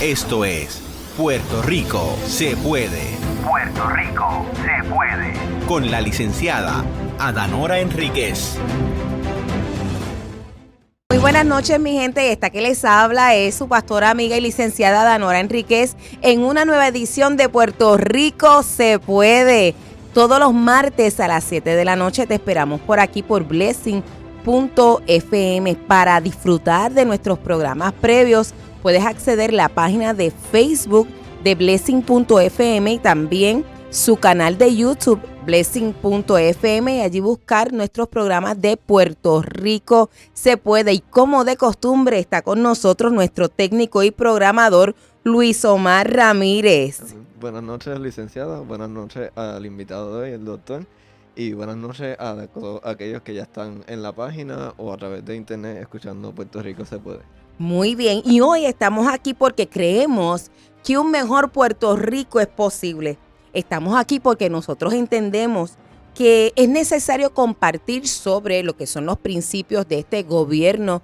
Esto es Puerto Rico se puede. Puerto Rico se puede. Con la licenciada Adanora Enríquez. Muy buenas noches, mi gente. Esta que les habla es su pastora amiga y licenciada Adanora Enríquez en una nueva edición de Puerto Rico se puede. Todos los martes a las 7 de la noche te esperamos por aquí por Blessing.fm para disfrutar de nuestros programas previos. Puedes acceder a la página de Facebook de Blessing.fm y también su canal de YouTube Blessing.fm y allí buscar nuestros programas de Puerto Rico se puede. Y como de costumbre está con nosotros nuestro técnico y programador Luis Omar Ramírez. Buenas noches, licenciada. Buenas noches al invitado de hoy, el doctor. Y buenas noches a todos aquellos que ya están en la página o a través de internet escuchando Puerto Rico se puede. Muy bien, y hoy estamos aquí porque creemos que un mejor Puerto Rico es posible. Estamos aquí porque nosotros entendemos que es necesario compartir sobre lo que son los principios de este gobierno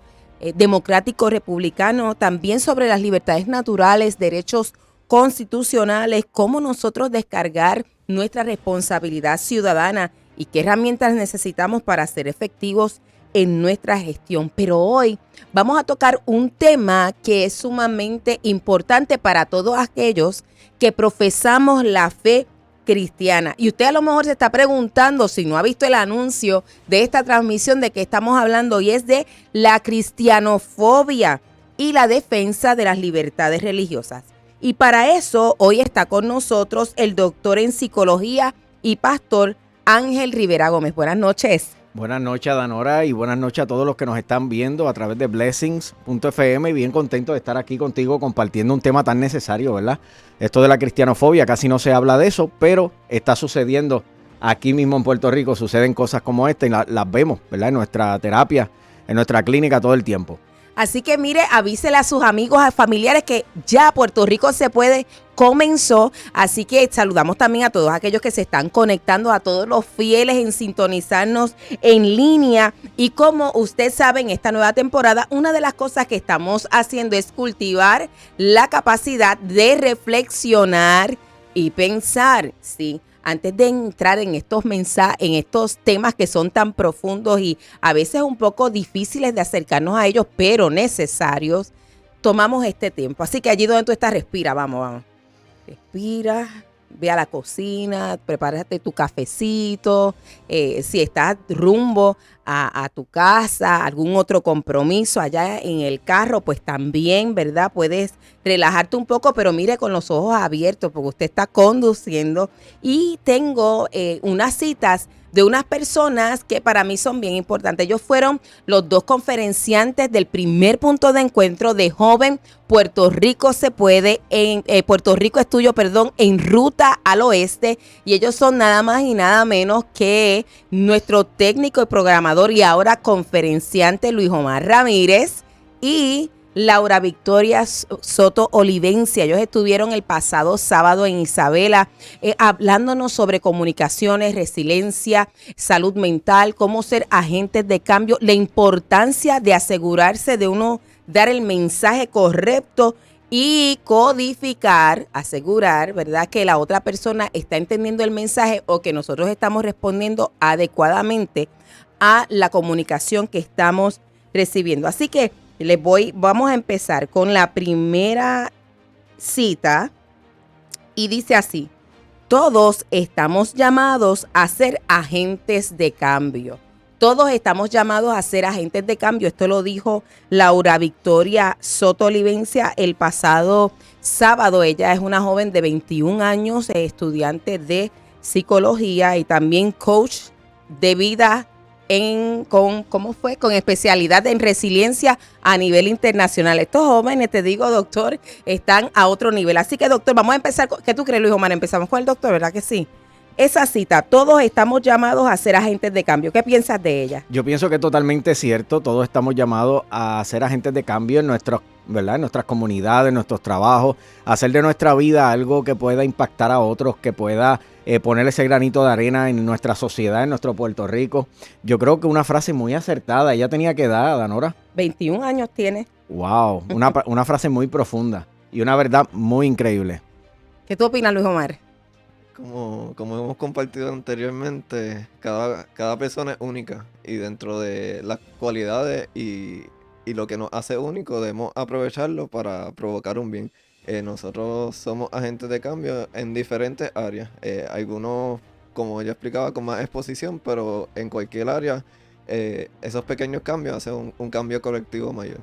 democrático republicano, también sobre las libertades naturales, derechos constitucionales, cómo nosotros descargar nuestra responsabilidad ciudadana y qué herramientas necesitamos para ser efectivos en nuestra gestión. Pero hoy vamos a tocar un tema que es sumamente importante para todos aquellos que profesamos la fe cristiana. Y usted a lo mejor se está preguntando, si no ha visto el anuncio de esta transmisión, de qué estamos hablando, y es de la cristianofobia y la defensa de las libertades religiosas. Y para eso hoy está con nosotros el doctor en psicología y pastor Ángel Rivera Gómez. Buenas noches. Buenas noches, Adanora, y buenas noches a todos los que nos están viendo a través de Blessings.fm. Bien contento de estar aquí contigo compartiendo un tema tan necesario, ¿verdad? Esto de la cristianofobia, casi no se habla de eso, pero está sucediendo aquí mismo en Puerto Rico. Suceden cosas como esta y las vemos, ¿verdad? En nuestra terapia, en nuestra clínica todo el tiempo. Así que mire, avísele a sus amigos, a familiares que ya Puerto Rico se puede comenzó. Así que saludamos también a todos aquellos que se están conectando, a todos los fieles en sintonizarnos en línea. Y como usted sabe, en esta nueva temporada, una de las cosas que estamos haciendo es cultivar la capacidad de reflexionar y pensar, ¿sí? Antes de entrar en estos mensajes, en estos temas que son tan profundos y a veces un poco difíciles de acercarnos a ellos, pero necesarios, tomamos este tiempo. Así que allí donde tú estás, respira, vamos. Respira, ve a la cocina, prepárate tu cafecito. Si estás rumbo a tu casa, algún otro compromiso allá en el carro, pues también, ¿verdad? Puedes relajarte un poco, pero mire con los ojos abiertos porque usted está conduciendo. Y tengo unas citas de unas personas que para mí son bien importantes. Ellos fueron los dos conferenciantes del primer punto de encuentro de Joven Puerto Rico se puede, en Puerto Rico es tuyo, en Ruta al Oeste. Y ellos son nada más y nada menos que nuestro técnico y programador y ahora conferenciante Luis Omar Ramírez y Laura Victoria Soto Olivencia. Ellos estuvieron el pasado sábado en Isabela hablándonos sobre comunicaciones, resiliencia, salud mental, cómo ser agentes de cambio, la importancia de asegurarse de uno dar el mensaje correcto y codificar, asegurar, ¿verdad?, que la otra persona está entendiendo el mensaje o que nosotros estamos respondiendo adecuadamente a la comunicación que estamos recibiendo. Así que vamos a empezar con la primera cita y dice así: todos estamos llamados a ser agentes de cambio. Todos estamos llamados a ser agentes de cambio. Esto lo dijo Laura Victoria Soto Olivencia el pasado sábado. Ella es una joven de 21 años, estudiante de psicología y también coach de vida con especialidad en resiliencia a nivel internacional. Estos jóvenes, te digo, doctor, están a otro nivel. Así que, doctor, vamos a empezar. ¿Qué tú crees, Luis Omar? Empezamos con el doctor, ¿verdad que sí? Esa cita, todos estamos llamados a ser agentes de cambio. ¿Qué piensas de ella? Yo pienso que es totalmente cierto. Todos estamos llamados a ser agentes de cambio en ¿verdad?, en nuestras comunidades, en nuestros trabajos, hacer de nuestra vida algo que pueda impactar a otros, que pueda poner ese granito de arena en nuestra sociedad, en nuestro Puerto Rico. Yo creo que una frase muy acertada. Ella tenía que edad, Danora. 21 años tiene. Wow, una frase muy profunda. y una verdad muy increíble. ¿Qué tú opinas, Luis Omar? Como hemos compartido anteriormente, cada persona es única y dentro de las cualidades y lo que nos hace único debemos aprovecharlo para provocar un bien. Nosotros somos agentes de cambio en diferentes áreas. Algunos, como ya explicaba, con más exposición, pero en cualquier área esos pequeños cambios hacen un cambio colectivo mayor.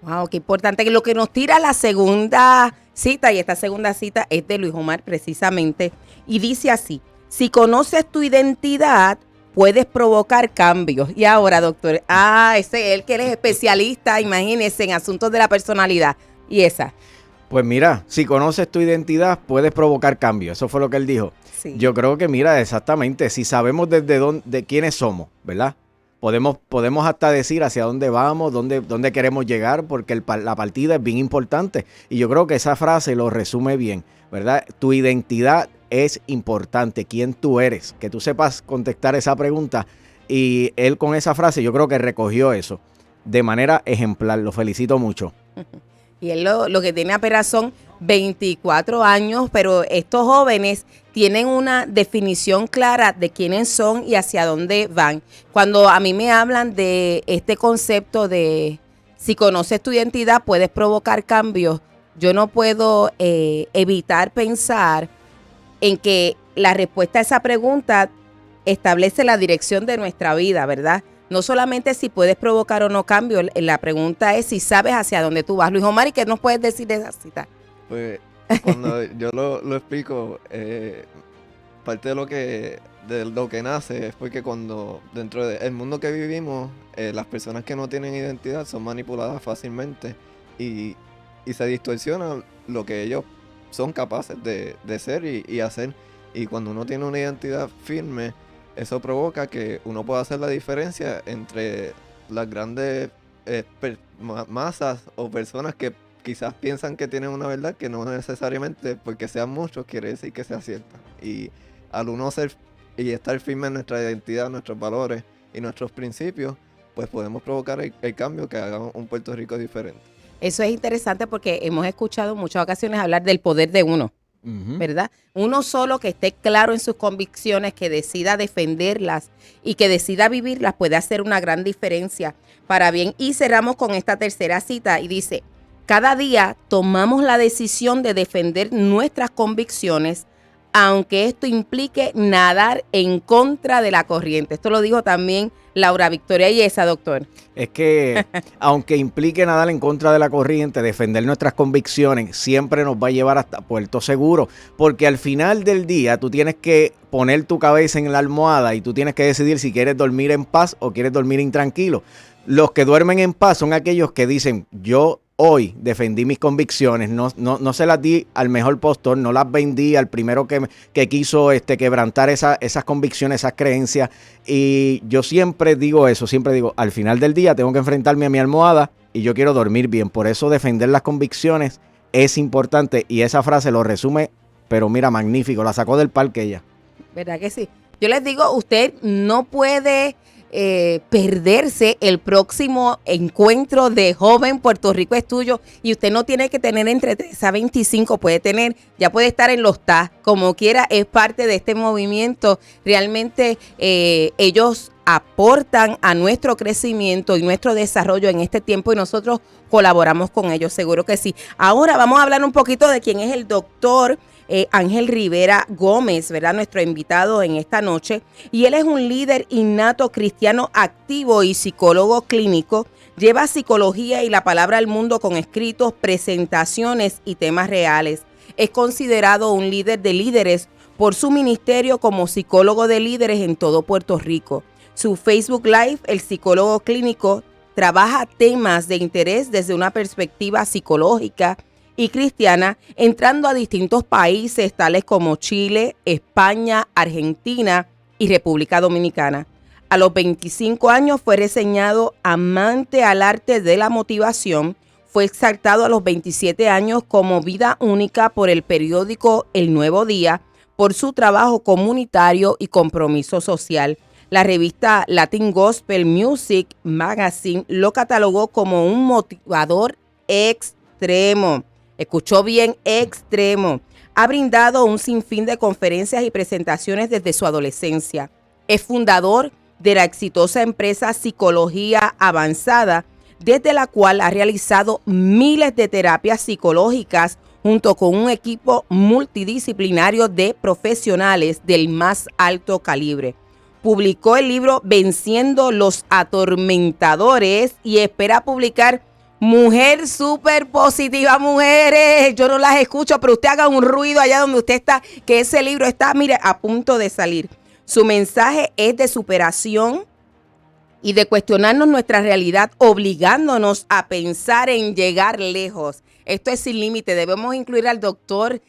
Wow, qué importante. Lo que nos tira la segunda cita, y esta segunda cita es de Luis Omar precisamente, y dice así: si conoces tu identidad, puedes provocar cambios. Y ahora, doctor, ese es el que eres especialista, imagínese, en asuntos de la personalidad. Y esa. Pues mira, si conoces tu identidad, puedes provocar cambios. Eso fue lo que él dijo. Sí. Yo creo que, mira, exactamente, si sabemos desde dónde, quiénes somos, ¿verdad? Podemos hasta decir hacia dónde vamos, dónde queremos llegar, porque la partida es bien importante. Y yo creo que esa frase lo resume bien, ¿verdad? Tu identidad es importante, quién tú eres, que tú sepas contestar esa pregunta. Y él con esa frase yo creo que recogió eso de manera ejemplar. Lo felicito mucho. Y él lo que tiene apenas son 24 años, pero estos jóvenes tienen una definición clara de quiénes son y hacia dónde van. Cuando a mí me hablan de este concepto de si conoces tu identidad puedes provocar cambios, yo no puedo evitar pensar en que la respuesta a esa pregunta establece la dirección de nuestra vida, ¿verdad? No solamente si puedes provocar o no cambio, la pregunta es si sabes hacia dónde tú vas. Luis Omar, ¿y qué nos puedes decir de esa cita? Pues cuando yo lo explico, parte de lo que nace es porque cuando dentro del mundo que vivimos, las personas que no tienen identidad son manipuladas fácilmente y se distorsiona lo que ellos son capaces de ser y hacer. Y cuando uno tiene una identidad firme, eso provoca que uno pueda hacer la diferencia entre las grandes masas o personas que quizás piensan que tienen una verdad que no necesariamente porque sean muchos quiere decir que sea cierta. Y al uno ser y estar firme en nuestra identidad, nuestros valores y nuestros principios, pues podemos provocar el cambio que haga un Puerto Rico diferente. Eso es interesante porque hemos escuchado en muchas ocasiones hablar del poder de uno. ¿Verdad? Uno solo que esté claro en sus convicciones, que decida defenderlas y que decida vivirlas puede hacer una gran diferencia para bien. Y cerramos con esta tercera cita y dice: cada día tomamos la decisión de defender nuestras convicciones, aunque esto implique nadar en contra de la corriente. Esto lo dijo también Laura Victoria Yesa, doctor. Es que, aunque implique nadar en contra de la corriente, defender nuestras convicciones siempre nos va a llevar hasta puerto seguro, porque al final del día tú tienes que poner tu cabeza en la almohada y tú tienes que decidir si quieres dormir en paz o quieres dormir intranquilo. Los que duermen en paz son aquellos que dicen: yo hoy defendí mis convicciones, no se las di al mejor postor, no las vendí al primero que quiso quebrantar esas convicciones, esas creencias. Y yo siempre digo eso, al final del día tengo que enfrentarme a mi almohada y yo quiero dormir bien. Por eso defender las convicciones es importante y esa frase lo resume, pero mira, magnífico, la sacó del parque ella. ¿Verdad que sí? Yo les digo, usted no puede perderse el próximo encuentro de Joven Puerto Rico es Tuyo, y usted no tiene que tener entre 3 a 25, ya puede estar en los TAS, como quiera, es parte de este movimiento. Realmente ellos aportan a nuestro crecimiento y nuestro desarrollo en este tiempo y nosotros colaboramos con ellos, seguro que sí. Ahora vamos a hablar un poquito de quién es el doctor Ángel Rivera Gómez, ¿verdad? Nuestro invitado en esta noche. Y él es un líder innato cristiano activo y psicólogo clínico. Lleva psicología y la palabra al mundo con escritos, presentaciones y temas reales. Es considerado un líder de líderes por su ministerio como psicólogo de líderes en todo Puerto Rico. Su Facebook Live, el psicólogo clínico, trabaja temas de interés desde una perspectiva psicológica y cristiana, entrando a distintos países tales como Chile, España, Argentina y República Dominicana. A los 25 años fue reseñado amante al arte de la motivación. Fue exaltado a los 27 años como vida única por el periódico El Nuevo Día por su trabajo comunitario y compromiso social. La revista Latin Gospel Music Magazine lo catalogó como un motivador extremo. Escuchó bien, extremo. Ha brindado un sinfín de conferencias y presentaciones desde su adolescencia. Es fundador de la exitosa empresa Psicología Avanzada, desde la cual ha realizado miles de terapias psicológicas junto con un equipo multidisciplinario de profesionales del más alto calibre. Publicó el libro Venciendo los Atormentadores y espera publicar Mujer Súper Positiva. Mujeres, yo no las escucho, pero usted haga un ruido allá donde usted está, que ese libro está, mire, a punto de salir. Su mensaje es de superación y de cuestionarnos nuestra realidad, obligándonos a pensar en llegar lejos. Esto es sin límite. Debemos incluir al doctor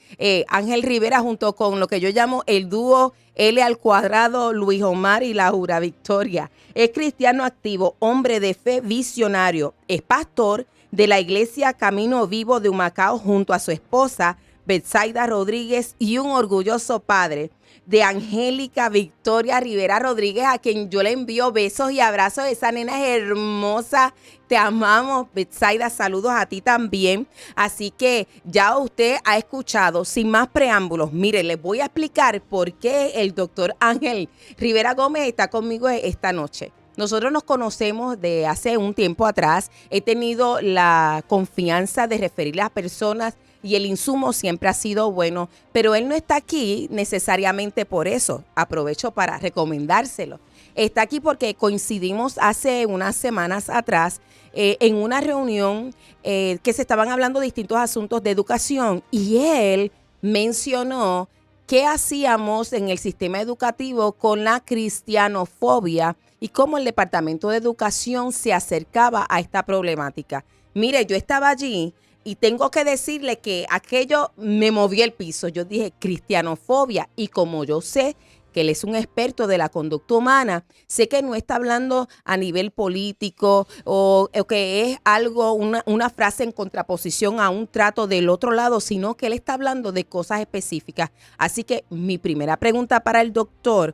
Ángel Rivera junto con lo que yo llamo el dúo L al cuadrado, Luis Omar y Laura Victoria. Es cristiano activo, hombre de fe, visionario. Es pastor de la iglesia Camino Vivo de Humacao junto a su esposa Betsaida Rodríguez y un orgulloso padre de Angélica Victoria Rivera Rodríguez, a quien yo le envío besos y abrazos. Esa nena es hermosa, te amamos, Betsaida, saludos a ti también. Así que ya usted ha escuchado, sin más preámbulos, mire, les voy a explicar por qué el doctor Ángel Rivera Gómez está conmigo esta noche. Nosotros nos conocemos de hace un tiempo atrás, he tenido la confianza de referirle a personas y el insumo siempre ha sido bueno, pero él no está aquí necesariamente por eso. Aprovecho para recomendárselo. Está aquí porque coincidimos hace unas semanas atrás en una reunión que se estaban hablando de distintos asuntos de educación y él mencionó qué hacíamos en el sistema educativo con la cristianofobia y cómo el Departamento de Educación se acercaba a esta problemática. Mire, yo estaba allí y tengo que decirle que aquello me movió el piso. Yo dije cristianofobia y como yo sé que él es un experto de la conducta humana, sé que no está hablando a nivel político o que es algo, una frase en contraposición a un trato del otro lado, sino que él está hablando de cosas específicas. Así que mi primera pregunta para el doctor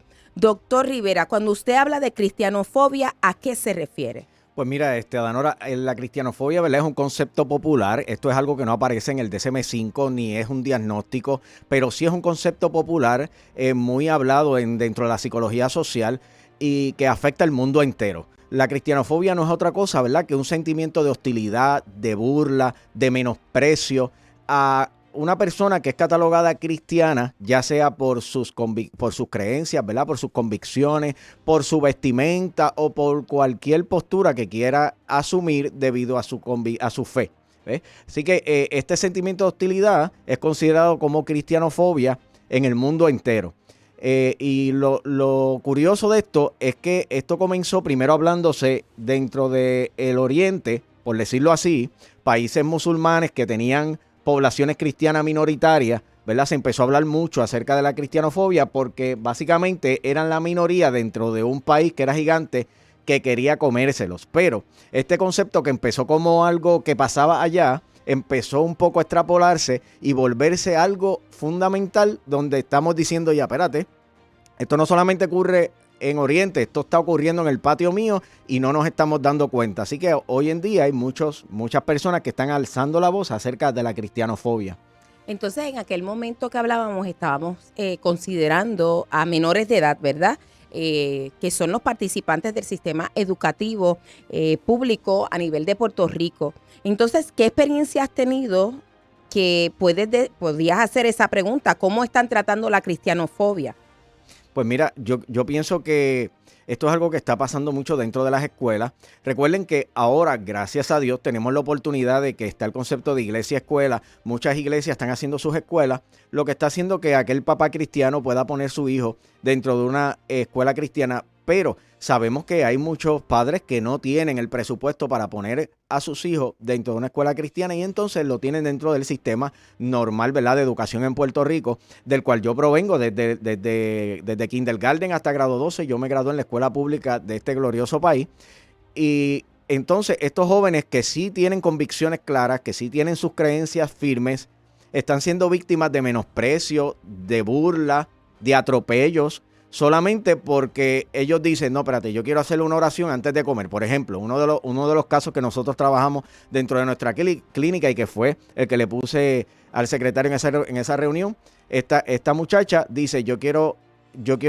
Rivera, cuando usted habla de cristianofobia, ¿a qué se refiere? Pues mira, Adanora, la cristianofobia, ¿verdad? Es un concepto popular. Esto es algo que no aparece en el DSM-5 ni es un diagnóstico, pero sí es un concepto popular muy hablado dentro de la psicología social y que afecta al mundo entero. La cristianofobia no es otra cosa, ¿verdad?, que un sentimiento de hostilidad, de burla, de menosprecio a una persona que es catalogada cristiana, ya sea por sus creencias, ¿verdad?, por sus convicciones, por su vestimenta o por cualquier postura que quiera asumir debido a su fe. ¿Ves? Así que este sentimiento de hostilidad es considerado como cristianofobia en el mundo entero. Y lo curioso de esto es que esto comenzó primero hablándose dentro del Oriente, por decirlo así, países musulmanes que tenían poblaciones cristianas minoritarias, ¿verdad? Se empezó a hablar mucho acerca de la cristianofobia porque básicamente eran la minoría dentro de un país que era gigante que quería comérselos. Pero este concepto que empezó como algo que pasaba allá, empezó un poco a extrapolarse y volverse algo fundamental donde estamos diciendo ya, espérate, esto no solamente ocurre en Oriente, esto está ocurriendo en el patio mío y no nos estamos dando cuenta. Así que hoy en día hay muchas personas que están alzando la voz acerca de la cristianofobia. Entonces, en aquel momento que hablábamos, estábamos considerando a menores de edad, ¿verdad? Que son los participantes del sistema educativo público a nivel de Puerto Rico. Entonces, ¿qué experiencia has tenido que podías hacer esa pregunta? ¿Cómo están tratando la cristianofobia? Pues mira, yo pienso que esto es algo que está pasando mucho dentro de las escuelas. Recuerden que ahora, gracias a Dios, tenemos la oportunidad de que está el concepto de iglesia-escuela. Muchas iglesias están haciendo sus escuelas, lo que está haciendo que aquel papá cristiano pueda poner su hijo dentro de una escuela cristiana, pero sabemos que hay muchos padres que no tienen el presupuesto para poner a sus hijos dentro de una escuela cristiana y entonces lo tienen dentro del sistema normal, ¿verdad?, de educación en Puerto Rico, del cual yo provengo desde kindergarten hasta grado 12. Yo me gradué en la escuela pública de este glorioso país y entonces estos jóvenes que sí tienen convicciones claras, que sí tienen sus creencias firmes, están siendo víctimas de menosprecio, de burla, de atropellos, solamente porque ellos dicen, no, espérate, yo quiero hacer una oración antes de comer. Por ejemplo, uno de los casos que nosotros trabajamos dentro de nuestra clínica y que fue el que le puse al secretario en esa reunión, esta muchacha dice, yo quiero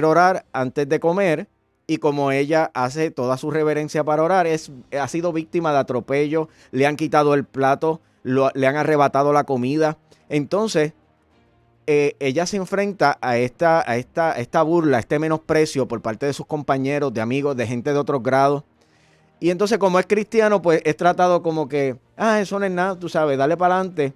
orar antes de comer, y como ella hace toda su reverencia para orar, ha sido víctima de atropello, le han quitado el plato, le han arrebatado la comida. Entonces, ella se enfrenta a esta burla, a este menosprecio por parte de sus compañeros, de amigos, de gente de otros grados. Y entonces, como es cristiano, pues es tratado como que, eso no es nada, tú sabes, dale para adelante.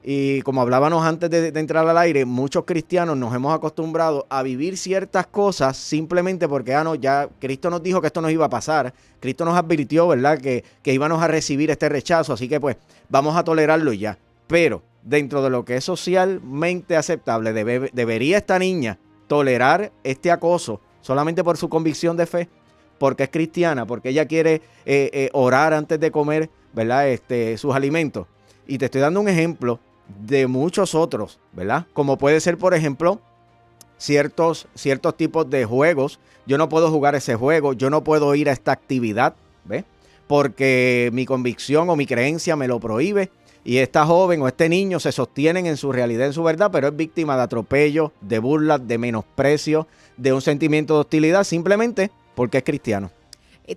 Y como hablábamos antes de entrar al aire, muchos cristianos nos hemos acostumbrado a vivir ciertas cosas simplemente porque, ya Cristo nos dijo que esto nos iba a pasar. Cristo nos advirtió, ¿verdad?, que íbamos a recibir este rechazo, así que pues vamos a tolerarlo y ya. Pero dentro de lo que es socialmente aceptable, debería esta niña tolerar este acoso solamente por su convicción de fe, porque es cristiana, porque ella quiere orar antes de comer, ¿verdad?, sus alimentos. Y te estoy dando un ejemplo de muchos otros, ¿verdad? Como puede ser, por ejemplo, ciertos tipos de juegos. Yo no puedo jugar ese juego, yo no puedo ir a esta actividad, ¿ves? Porque mi convicción o mi creencia me lo prohíbe. Y esta joven o este niño se sostienen en su realidad, en su verdad, pero es víctima de atropello, de burlas, de menosprecio, de un sentimiento de hostilidad, simplemente porque es cristiano.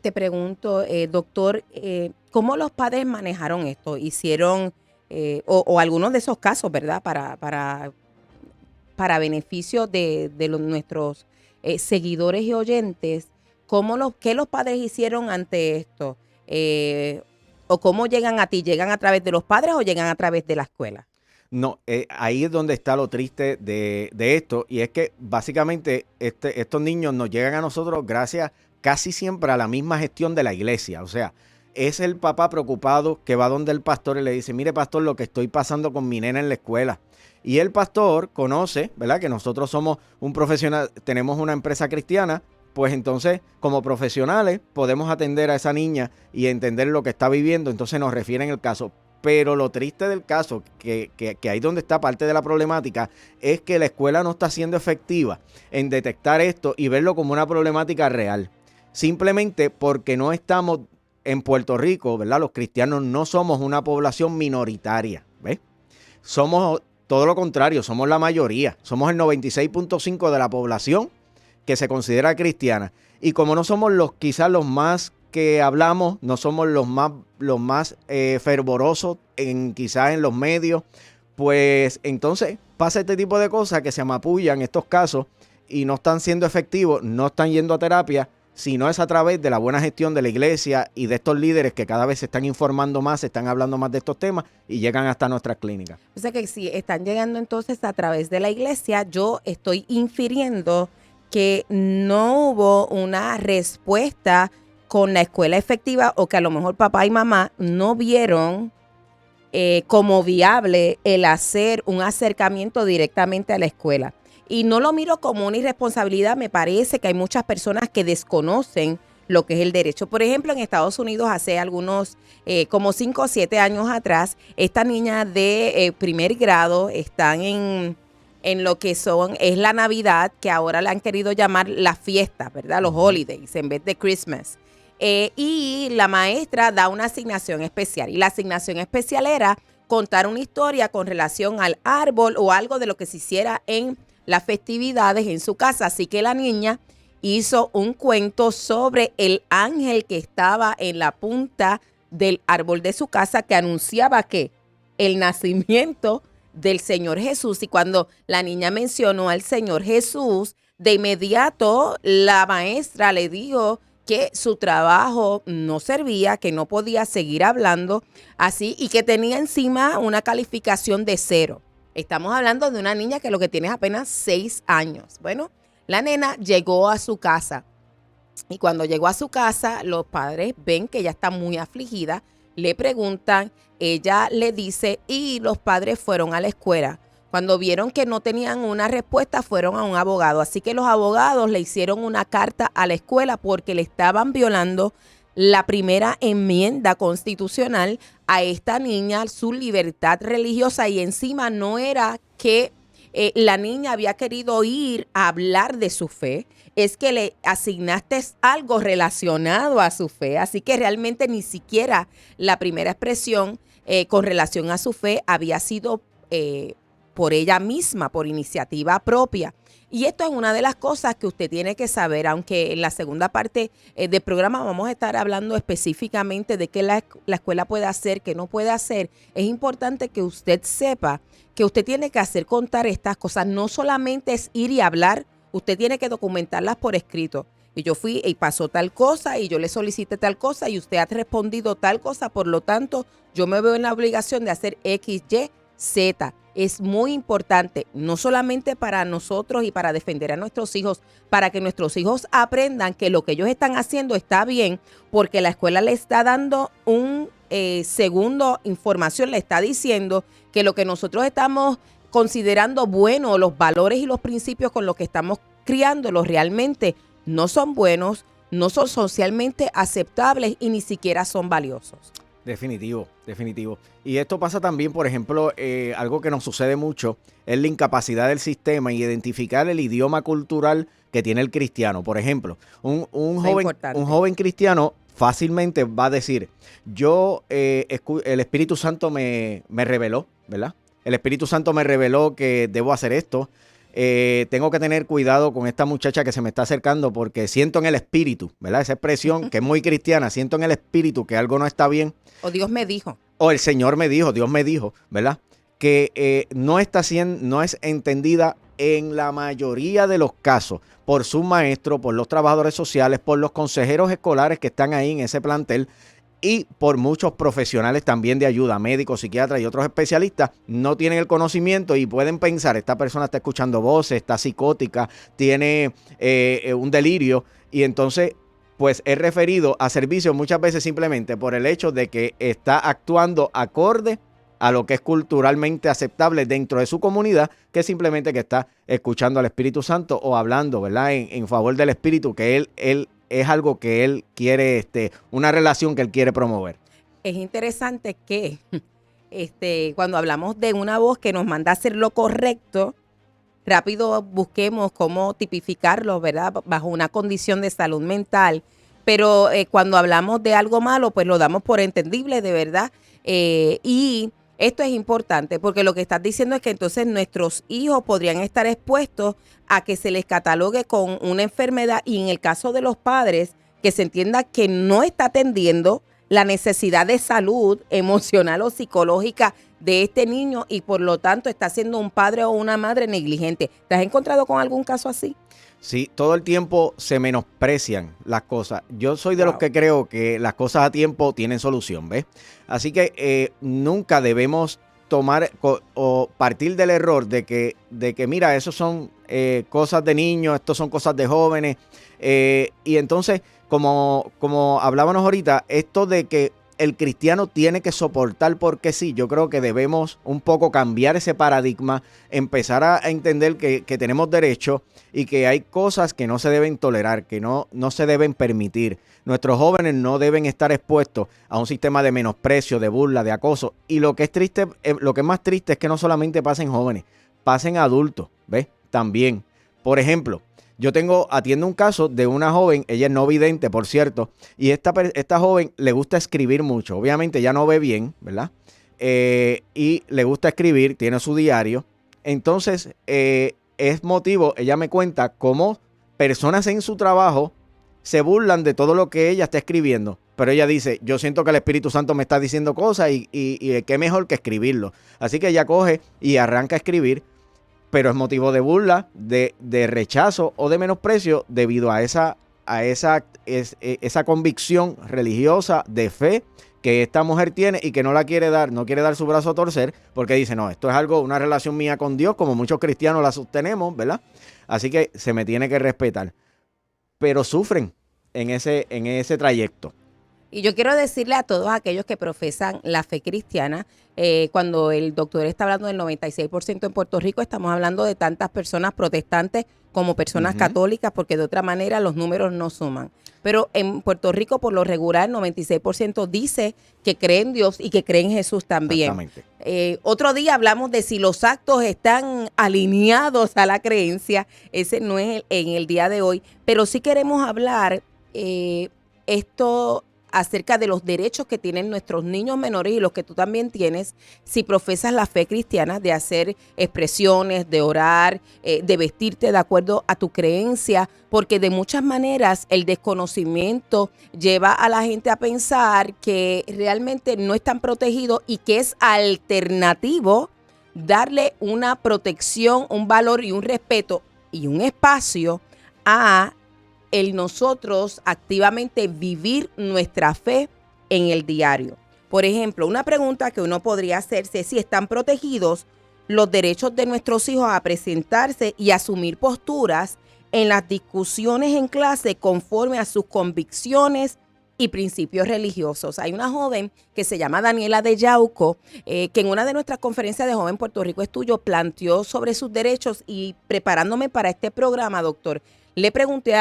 Te pregunto, doctor, ¿cómo los padres manejaron esto? ¿Hicieron o algunos de esos casos, ¿verdad? Para beneficio de nuestros seguidores y oyentes, ¿qué los padres hicieron ante esto? ¿O cómo llegan a ti? ¿Llegan a través de los padres o llegan a través de la escuela? No, ahí es donde está lo triste de esto, y es que básicamente estos niños nos llegan a nosotros gracias casi siempre a la misma gestión de la iglesia. O sea, es el papá preocupado que va donde el pastor y le dice, mire pastor, lo que estoy pasando con mi nena en la escuela. Y el pastor conoce, ¿verdad?, que nosotros somos un profesional, tenemos una empresa cristiana, pues entonces como profesionales podemos atender a esa niña y entender lo que está viviendo, entonces nos refieren el caso. Pero lo triste del caso, que ahí donde está parte de la problemática, es que la escuela no está siendo efectiva en detectar esto y verlo como una problemática real. Simplemente porque no estamos en Puerto Rico, ¿verdad? Los cristianos no somos una población minoritaria, ¿ves? Somos todo lo contrario, somos la mayoría. Somos el 96.5% de la población que se considera cristiana. Y como no somos quizás los más que hablamos, no somos los más fervorosos quizás en los medios, pues entonces pasa este tipo de cosas que se amapullan estos casos y no están siendo efectivos, no están yendo a terapia, sino es a través de la buena gestión de la iglesia y de estos líderes que cada vez se están informando más, se están hablando más de estos temas y llegan hasta nuestras clínicas. O sea que si están llegando entonces a través de la iglesia, yo estoy infiriendo que no hubo una respuesta con la escuela efectiva, o que a lo mejor papá y mamá no vieron como viable el hacer un acercamiento directamente a la escuela. Y no lo miro como una irresponsabilidad, me parece que hay muchas personas que desconocen lo que es el derecho. Por ejemplo, en Estados Unidos hace algunos, como 5 o 7 años atrás, esta niña de primer grado están en lo que es la Navidad, que ahora la han querido llamar las fiestas, ¿verdad? Los holidays en vez de Christmas. Y la maestra da una asignación especial. Y la asignación especial era contar una historia con relación al árbol o algo de lo que se hiciera en las festividades en su casa. Así que la niña hizo un cuento sobre el ángel que estaba en la punta del árbol de su casa, que anunciaba que el nacimiento del Señor Jesús. Y cuando la niña mencionó al Señor Jesús, de inmediato la maestra le dijo que su trabajo no servía, que no podía seguir hablando así y que tenía encima una calificación de 0. Estamos hablando de una niña que lo que tiene es apenas 6 años. Bueno, la nena llegó a su casa y cuando llegó a su casa, los padres ven que ella está muy afligida, le preguntan, ella le dice, y los padres fueron a la escuela. Cuando vieron que no tenían una respuesta, fueron a un abogado. Así que los abogados le hicieron una carta a la escuela porque le estaban violando la primera enmienda constitucional a esta niña, su libertad religiosa, y encima no era que la niña había querido ir a hablar de su fe, es que le asignaste algo relacionado a su fe, así que realmente ni siquiera la primera expresión con relación a su fe había sido por ella misma, por iniciativa propia. Y esto es una de las cosas que usted tiene que saber, aunque en la segunda parte del programa vamos a estar hablando específicamente de qué la escuela puede hacer, qué no puede hacer. Es importante que usted sepa que usted tiene que hacer contar estas cosas. No solamente es ir y hablar, usted tiene que documentarlas por escrito. Y yo fui y pasó tal cosa y yo le solicité tal cosa y usted ha respondido tal cosa. Por lo tanto, yo me veo en la obligación de hacer X, Y, Z. Es muy importante, no solamente para nosotros y para defender a nuestros hijos, para que nuestros hijos aprendan que lo que ellos están haciendo está bien, porque la escuela le está dando un segundo información, le está diciendo que lo que nosotros estamos considerando bueno, los valores y los principios con los que estamos criándolos realmente no son buenos, no son socialmente aceptables y ni siquiera son valiosos. Definitivo, definitivo. Y esto pasa también, por ejemplo, algo que nos sucede mucho es la incapacidad del sistema y identificar el idioma cultural que tiene el cristiano. Por ejemplo, un joven cristiano fácilmente va a decir, el Espíritu Santo me reveló, ¿verdad? El Espíritu Santo me reveló que debo hacer esto. Tengo que tener cuidado con esta muchacha que se me está acercando porque siento en el espíritu, ¿verdad? Esa expresión que es muy cristiana, siento en el espíritu que algo no está bien. O Dios me dijo. O el Señor me dijo, Dios me dijo, ¿verdad? Que no es entendida en la mayoría de los casos por sus maestros, por los trabajadores sociales, por los consejeros escolares que están ahí en ese plantel, y por muchos profesionales también de ayuda, médicos, psiquiatras y otros especialistas, no tienen el conocimiento y pueden pensar, esta persona está escuchando voces, está psicótica, tiene un delirio, y entonces pues es referido a servicios muchas veces simplemente por el hecho de que está actuando acorde a lo que es culturalmente aceptable dentro de su comunidad, que simplemente que está escuchando al Espíritu Santo o hablando, ¿verdad?, en favor del Espíritu, que él es algo que él quiere, una relación que él quiere promover. Es interesante que cuando hablamos de una voz que nos manda a hacer lo correcto, rápido busquemos cómo tipificarlo, ¿verdad?, bajo una condición de salud mental. Pero cuando hablamos de algo malo, pues lo damos por entendible, de verdad. Y esto es importante porque lo que estás diciendo es que entonces nuestros hijos podrían estar expuestos a que se les catalogue con una enfermedad y en el caso de los padres, que se entienda que no está atendiendo la necesidad de salud emocional o psicológica de este niño y por lo tanto está siendo un padre o una madre negligente. ¿Te has encontrado con algún caso así? Sí, todo el tiempo se menosprecian las cosas. Yo soy de los que creo que las cosas a tiempo tienen solución, ¿ves? Así que nunca debemos tomar o partir del error de que mira, eso son cosas de niños, esto son cosas de jóvenes. Y entonces, como hablábamos ahorita, esto de que el cristiano tiene que soportar porque sí, yo creo que debemos un poco cambiar ese paradigma, empezar a entender que tenemos derecho y que hay cosas que no se deben tolerar, que no se deben permitir. Nuestros jóvenes no deben estar expuestos a un sistema de menosprecio, de burla, de acoso. Y lo que es triste, lo que es más triste es que no solamente pasen jóvenes, pasen adultos, ¿ves? También. Por ejemplo, yo atiendo un caso de una joven, ella es no vidente, por cierto, y esta joven le gusta escribir mucho. Obviamente ya no ve bien, ¿verdad? Y le gusta escribir, tiene su diario. Entonces, es motivo, ella me cuenta cómo personas en su trabajo se burlan de todo lo que ella está escribiendo. Pero ella dice, yo siento que el Espíritu Santo me está diciendo cosas y qué mejor que escribirlo. Así que ella coge y arranca a escribir, pero es motivo de burla, de rechazo o de menosprecio debido a esa convicción religiosa de fe que esta mujer tiene y que no quiere dar su brazo a torcer porque dice, no, esto es una relación mía con Dios, como muchos cristianos la sostenemos, ¿verdad? Así que se me tiene que respetar. Pero sufren en ese trayecto. Y yo quiero decirle a todos aquellos que profesan la fe cristiana, cuando el doctor está hablando del 96% en Puerto Rico, estamos hablando de tantas personas protestantes como personas católicas, porque de otra manera los números no suman. Pero en Puerto Rico, por lo regular, el 96% dice que cree en Dios y que cree en Jesús también. Exactamente. Otro día hablamos de si los actos están alineados a la creencia. Ese no es en el día de hoy. Pero sí queremos hablar esto acerca de los derechos que tienen nuestros niños menores y los que tú también tienes si profesas la fe cristiana, de hacer expresiones, de orar, de vestirte de acuerdo a tu creencia, porque de muchas maneras el desconocimiento lleva a la gente a pensar que realmente no están protegidos y que es alternativo darle una protección, un valor y un respeto y un espacio a el nosotros activamente vivir nuestra fe en el diario. Por ejemplo, una pregunta que uno podría hacerse es si están protegidos los derechos de nuestros hijos a presentarse y asumir posturas en las discusiones en clase conforme a sus convicciones y principios religiosos. Hay una joven que se llama Daniela de Yauco, que en una de nuestras conferencias de Joven Puerto Rico es Tuyo planteó sobre sus derechos, y preparándome para este programa, doctor, le pregunté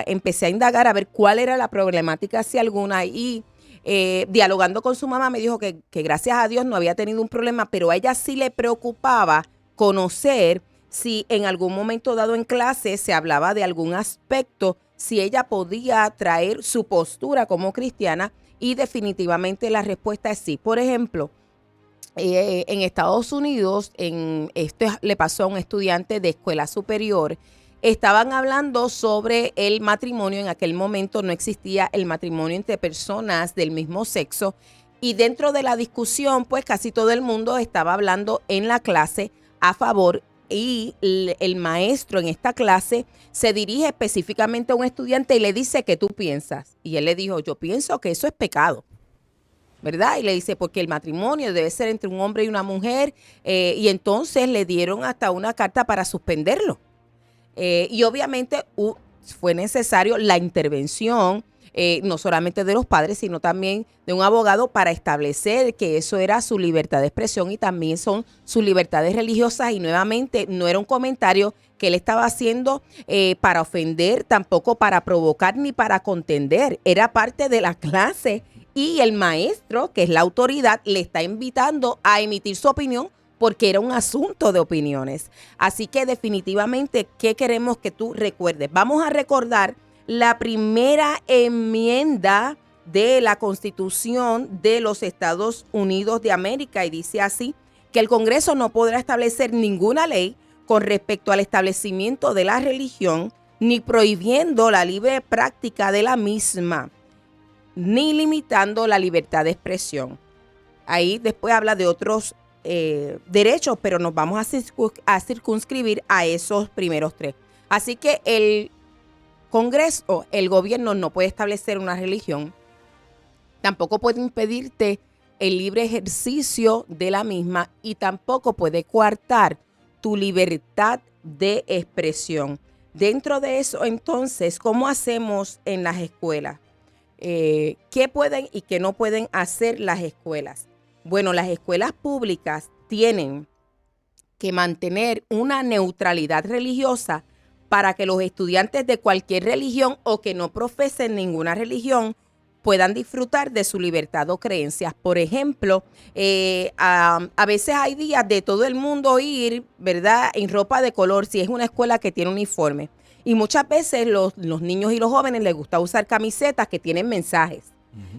empecé a indagar a ver cuál era la problemática, si alguna, y dialogando con su mamá me dijo que gracias a Dios no había tenido un problema, pero a ella sí le preocupaba conocer si en algún momento dado en clase se hablaba de algún aspecto, si ella podía traer su postura como cristiana, y definitivamente la respuesta es sí. Por ejemplo, en Estados Unidos, esto le pasó a un estudiante de escuela superior. Estaban hablando sobre el matrimonio. En aquel momento no existía el matrimonio entre personas del mismo sexo, y dentro de la discusión, pues casi todo el mundo estaba hablando en la clase a favor, y el maestro en esta clase se dirige específicamente a un estudiante y le dice: ¿qué tú piensas? Y él le dijo: yo pienso que eso es pecado, ¿verdad? Y le dice: porque el matrimonio debe ser entre un hombre y una mujer, y entonces le dieron hasta una carta para suspenderlo. Y obviamente fue necesario la intervención, no solamente de los padres, sino también de un abogado, para establecer que eso era su libertad de expresión y también son sus libertades religiosas. Y nuevamente no era un comentario que él estaba haciendo para ofender, tampoco para provocar ni para contender. Era parte de la clase, y el maestro, que es la autoridad, le está invitando a emitir su opinión, porque era un asunto de opiniones. Así que definitivamente, ¿qué queremos que tú recuerdes? Vamos a recordar la primera enmienda de la Constitución de los Estados Unidos de América, y dice así: que el Congreso no podrá establecer ninguna ley con respecto al establecimiento de la religión, ni prohibiendo la libre práctica de la misma, ni limitando la libertad de expresión. Ahí después habla de otros derechos, pero nos vamos a circunscribir a esos primeros tres. Así que el Congreso, el gobierno, no puede establecer una religión, tampoco puede impedirte el libre ejercicio de la misma, y tampoco puede coartar tu libertad de expresión. Dentro de eso, entonces, ¿cómo hacemos en las escuelas? ¿Qué pueden y qué no pueden hacer las escuelas? Bueno, las escuelas públicas tienen que mantener una neutralidad religiosa para que los estudiantes de cualquier religión o que no profesen ninguna religión puedan disfrutar de su libertad o creencias. Por ejemplo, a veces hay días de todo el mundo ir, ¿verdad?, en ropa de color, si es una escuela que tiene uniforme. Y muchas veces los niños y los jóvenes les gusta usar camisetas que tienen mensajes.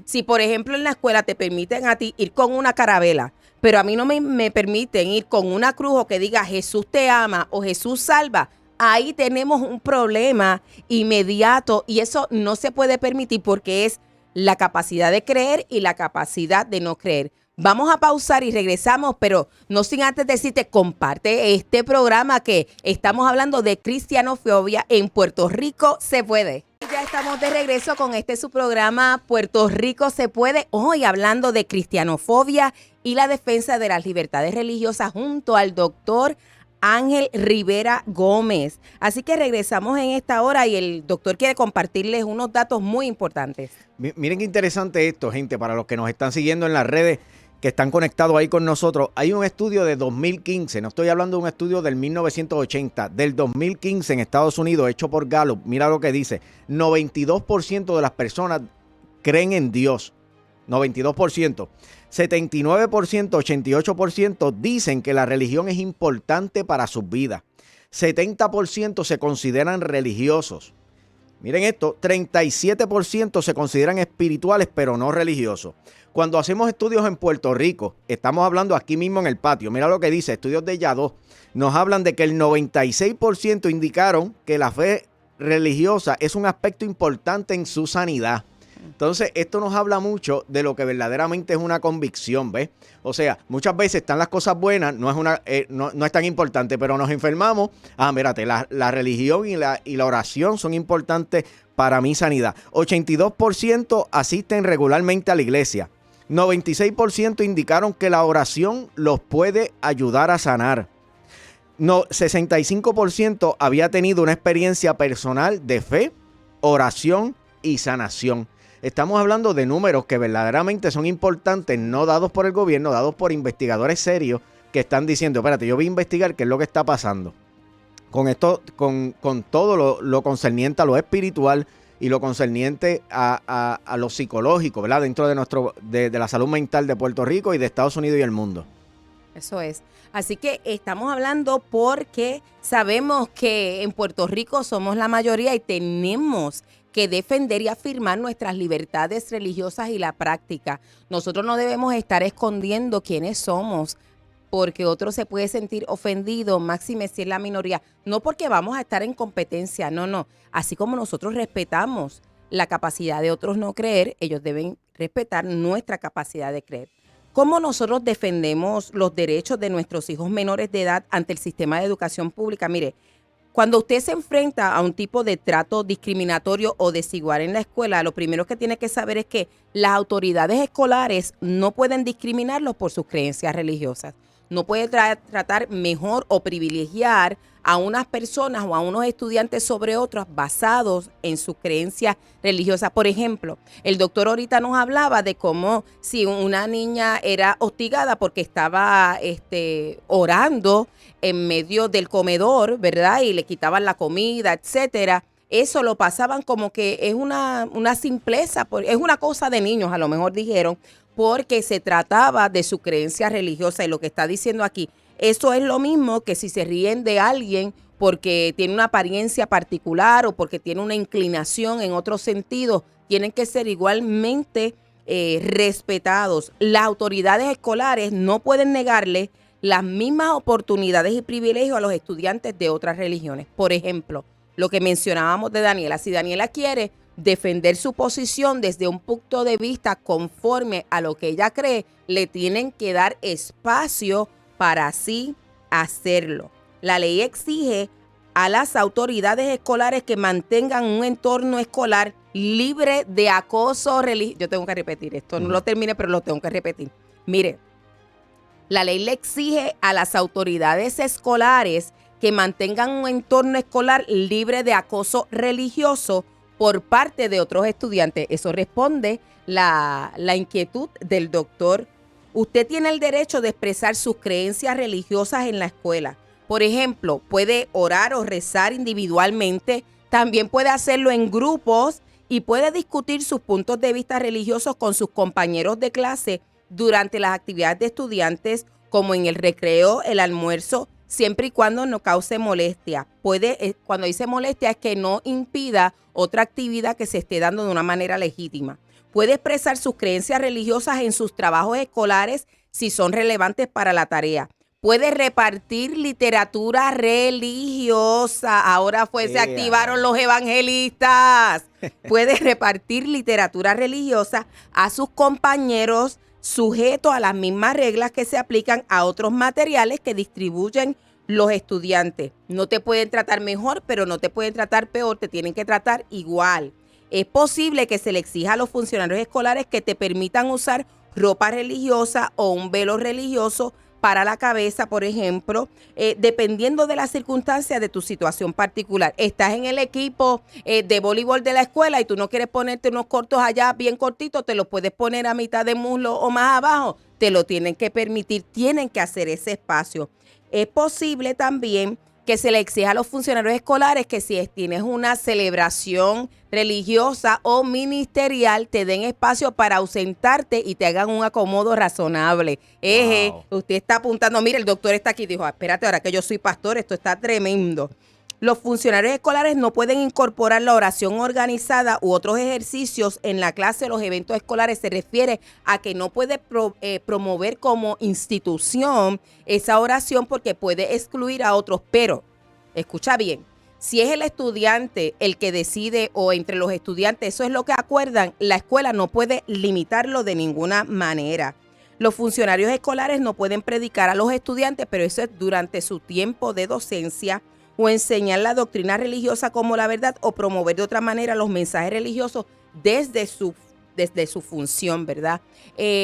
Si, por ejemplo, en la escuela te permiten a ti ir con una carabela, pero a mí no me permiten ir con una cruz o que diga Jesús te ama o Jesús salva, ahí tenemos un problema inmediato, y eso no se puede permitir, porque es la capacidad de creer y la capacidad de no creer. Vamos a pausar y regresamos, pero no sin antes decirte: comparte este programa, que estamos hablando de cristianofobia en Puerto Rico se puede. Ya estamos de regreso con su programa Puerto Rico se puede, hoy hablando de cristianofobia y la defensa de las libertades religiosas junto al doctor Ángel Rivera Gómez. Así que regresamos en esta hora y el doctor quiere compartirles unos datos muy importantes. Miren qué interesante esto, gente, para los que nos están siguiendo en las redes, que están conectados ahí con nosotros. Hay un estudio de 2015, no estoy hablando de un estudio del 1980, del 2015 en Estados Unidos, hecho por Gallup. Mira lo que dice, 92% de las personas creen en Dios, 92%. 79%, 88% dicen que la religión es importante para sus vidas. 70% se consideran religiosos. Miren esto, 37% se consideran espirituales pero no religiosos. Cuando hacemos estudios en Puerto Rico, estamos hablando aquí mismo en el patio, mira lo que dice, estudios de YA2, nos hablan de que el 96% indicaron que la fe religiosa es un aspecto importante en su sanidad. Entonces, esto nos habla mucho de lo que verdaderamente es una convicción, ¿ves? O sea, muchas veces están las cosas buenas, no es tan importante, pero nos enfermamos. Mírate, la religión y la oración son importantes para mi sanidad. 82% asisten regularmente a la iglesia. 96% indicaron que la oración los puede ayudar a sanar. 65% había tenido una experiencia personal de fe, oración y sanación. Estamos hablando de números que verdaderamente son importantes, no dados por el gobierno, dados por investigadores serios que están diciendo, espérate, yo voy a investigar qué es lo que está pasando. Con esto, con todo lo concerniente a lo espiritual y lo concerniente a lo psicológico, ¿verdad? Dentro de la salud mental de Puerto Rico y de Estados Unidos y el mundo. Eso es. Así que estamos hablando porque sabemos que en Puerto Rico somos la mayoría y tenemos que defender y afirmar nuestras libertades religiosas y la práctica. Nosotros no debemos estar escondiendo quiénes somos porque otro se puede sentir ofendido, máxime si es la minoría. No porque vamos a estar en competencia, no. Así como nosotros respetamos la capacidad de otros no creer, ellos deben respetar nuestra capacidad de creer. ¿Cómo nosotros defendemos los derechos de nuestros hijos menores de edad ante el sistema de educación pública? Mire, cuando usted se enfrenta a un tipo de trato discriminatorio o desigual en la escuela, lo primero que tiene que saber es que las autoridades escolares no pueden discriminarlos por sus creencias religiosas. No puede tratar mejor o privilegiar a unas personas o a unos estudiantes sobre otros basados en sus creencias religiosas. Por ejemplo, el doctor ahorita nos hablaba de cómo si una niña era hostigada porque estaba orando en medio del comedor, ¿verdad? Y le quitaban la comida, etcétera. Eso lo pasaban como que es una simpleza, es una cosa de niños, a lo mejor dijeron, porque se trataba de su creencia religiosa. Y lo que está diciendo aquí, eso es lo mismo que si se ríen de alguien porque tiene una apariencia particular o porque tiene una inclinación en otro sentido, tienen que ser igualmente respetados. Las autoridades escolares no pueden negarle las mismas oportunidades y privilegios a los estudiantes de otras religiones. Por ejemplo, lo que mencionábamos de Daniela, si Daniela quiere defender su posición desde un punto de vista conforme a lo que ella cree, le tienen que dar espacio para así hacerlo. La ley exige a las autoridades escolares que mantengan un entorno escolar libre de acoso religioso. Yo tengo que repetir esto, no lo termine, pero lo tengo que repetir. Mire, la ley le exige a las autoridades escolares que mantengan un entorno escolar libre de acoso religioso por parte de otros estudiantes. Eso responde la inquietud del doctor. Usted tiene el derecho de expresar sus creencias religiosas en la escuela. Por ejemplo, puede orar o rezar individualmente, también puede hacerlo en grupos y puede discutir sus puntos de vista religiosos con sus compañeros de clase durante las actividades de estudiantes, como en el recreo, el almuerzo, siempre y cuando no cause molestia. Cuando dice molestia es que no impida otra actividad que se esté dando de una manera legítima. Puede expresar sus creencias religiosas en sus trabajos escolares si son relevantes para la tarea. Puede repartir literatura religiosa. Ahora se activaron los evangelistas. Puede repartir literatura religiosa a sus compañeros sujetos a las mismas reglas que se aplican a otros materiales que distribuyen los estudiantes. No te pueden tratar mejor, pero no te pueden tratar peor, te tienen que tratar igual. Es posible que se le exija a los funcionarios escolares que te permitan usar ropa religiosa o un velo religioso para la cabeza, por ejemplo, dependiendo de las circunstancias de tu situación particular. Estás en el equipo de voleibol de la escuela y tú no quieres ponerte unos cortos allá bien cortitos, te los puedes poner a mitad de muslo o más abajo, te lo tienen que permitir, tienen que hacer ese espacio. Es posible también que se le exija a los funcionarios escolares que si tienes una celebración religiosa o ministerial, te den espacio para ausentarte y te hagan un acomodo razonable. Usted está apuntando, mire, el doctor está aquí, dijo, espérate, ahora que yo soy pastor, esto está tremendo. Los funcionarios escolares no pueden incorporar la oración organizada u otros ejercicios en la clase o los eventos escolares. Se refiere a que no puede promover como institución esa oración porque puede excluir a otros. Pero, escucha bien, si es el estudiante el que decide o entre los estudiantes, eso es lo que acuerdan, la escuela no puede limitarlo de ninguna manera. Los funcionarios escolares no pueden predicar a los estudiantes, pero eso es durante su tiempo de docencia, o enseñar la doctrina religiosa como la verdad o promover de otra manera los mensajes religiosos desde su función, ¿verdad?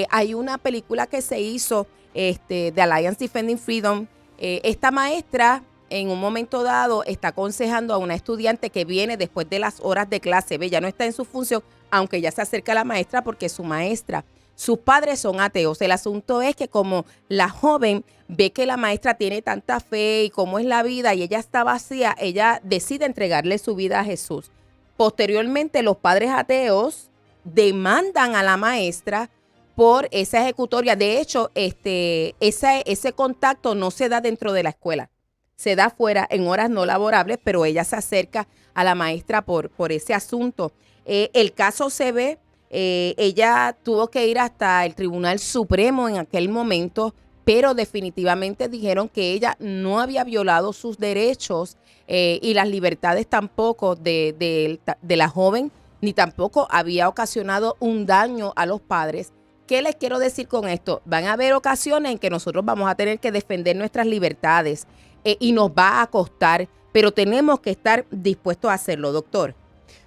Hay una película que se hizo de Alliance Defending Freedom. Esta maestra en un momento dado está aconsejando a una estudiante que viene después de las horas de clase, ve, ya no está en su función, aunque ya se acerca a la maestra porque es su maestra. Sus padres son ateos. El asunto es que como la joven ve que la maestra tiene tanta fe y cómo es la vida y ella está vacía, ella decide entregarle su vida a Jesús. Posteriormente, los padres ateos demandan a la maestra por esa ejecutoria. De hecho, ese contacto no se da dentro de la escuela. Se da fuera en horas no laborables, pero ella se acerca a la maestra por ese asunto. El caso se ve. Ella tuvo que ir hasta el Tribunal Supremo en aquel momento, pero definitivamente dijeron que ella no había violado sus derechos y las libertades tampoco de la joven, ni tampoco había ocasionado un daño a los padres. ¿Qué les quiero decir con esto? Van a haber ocasiones en que nosotros vamos a tener que defender nuestras libertades y nos va a costar, pero tenemos que estar dispuestos a hacerlo, doctor.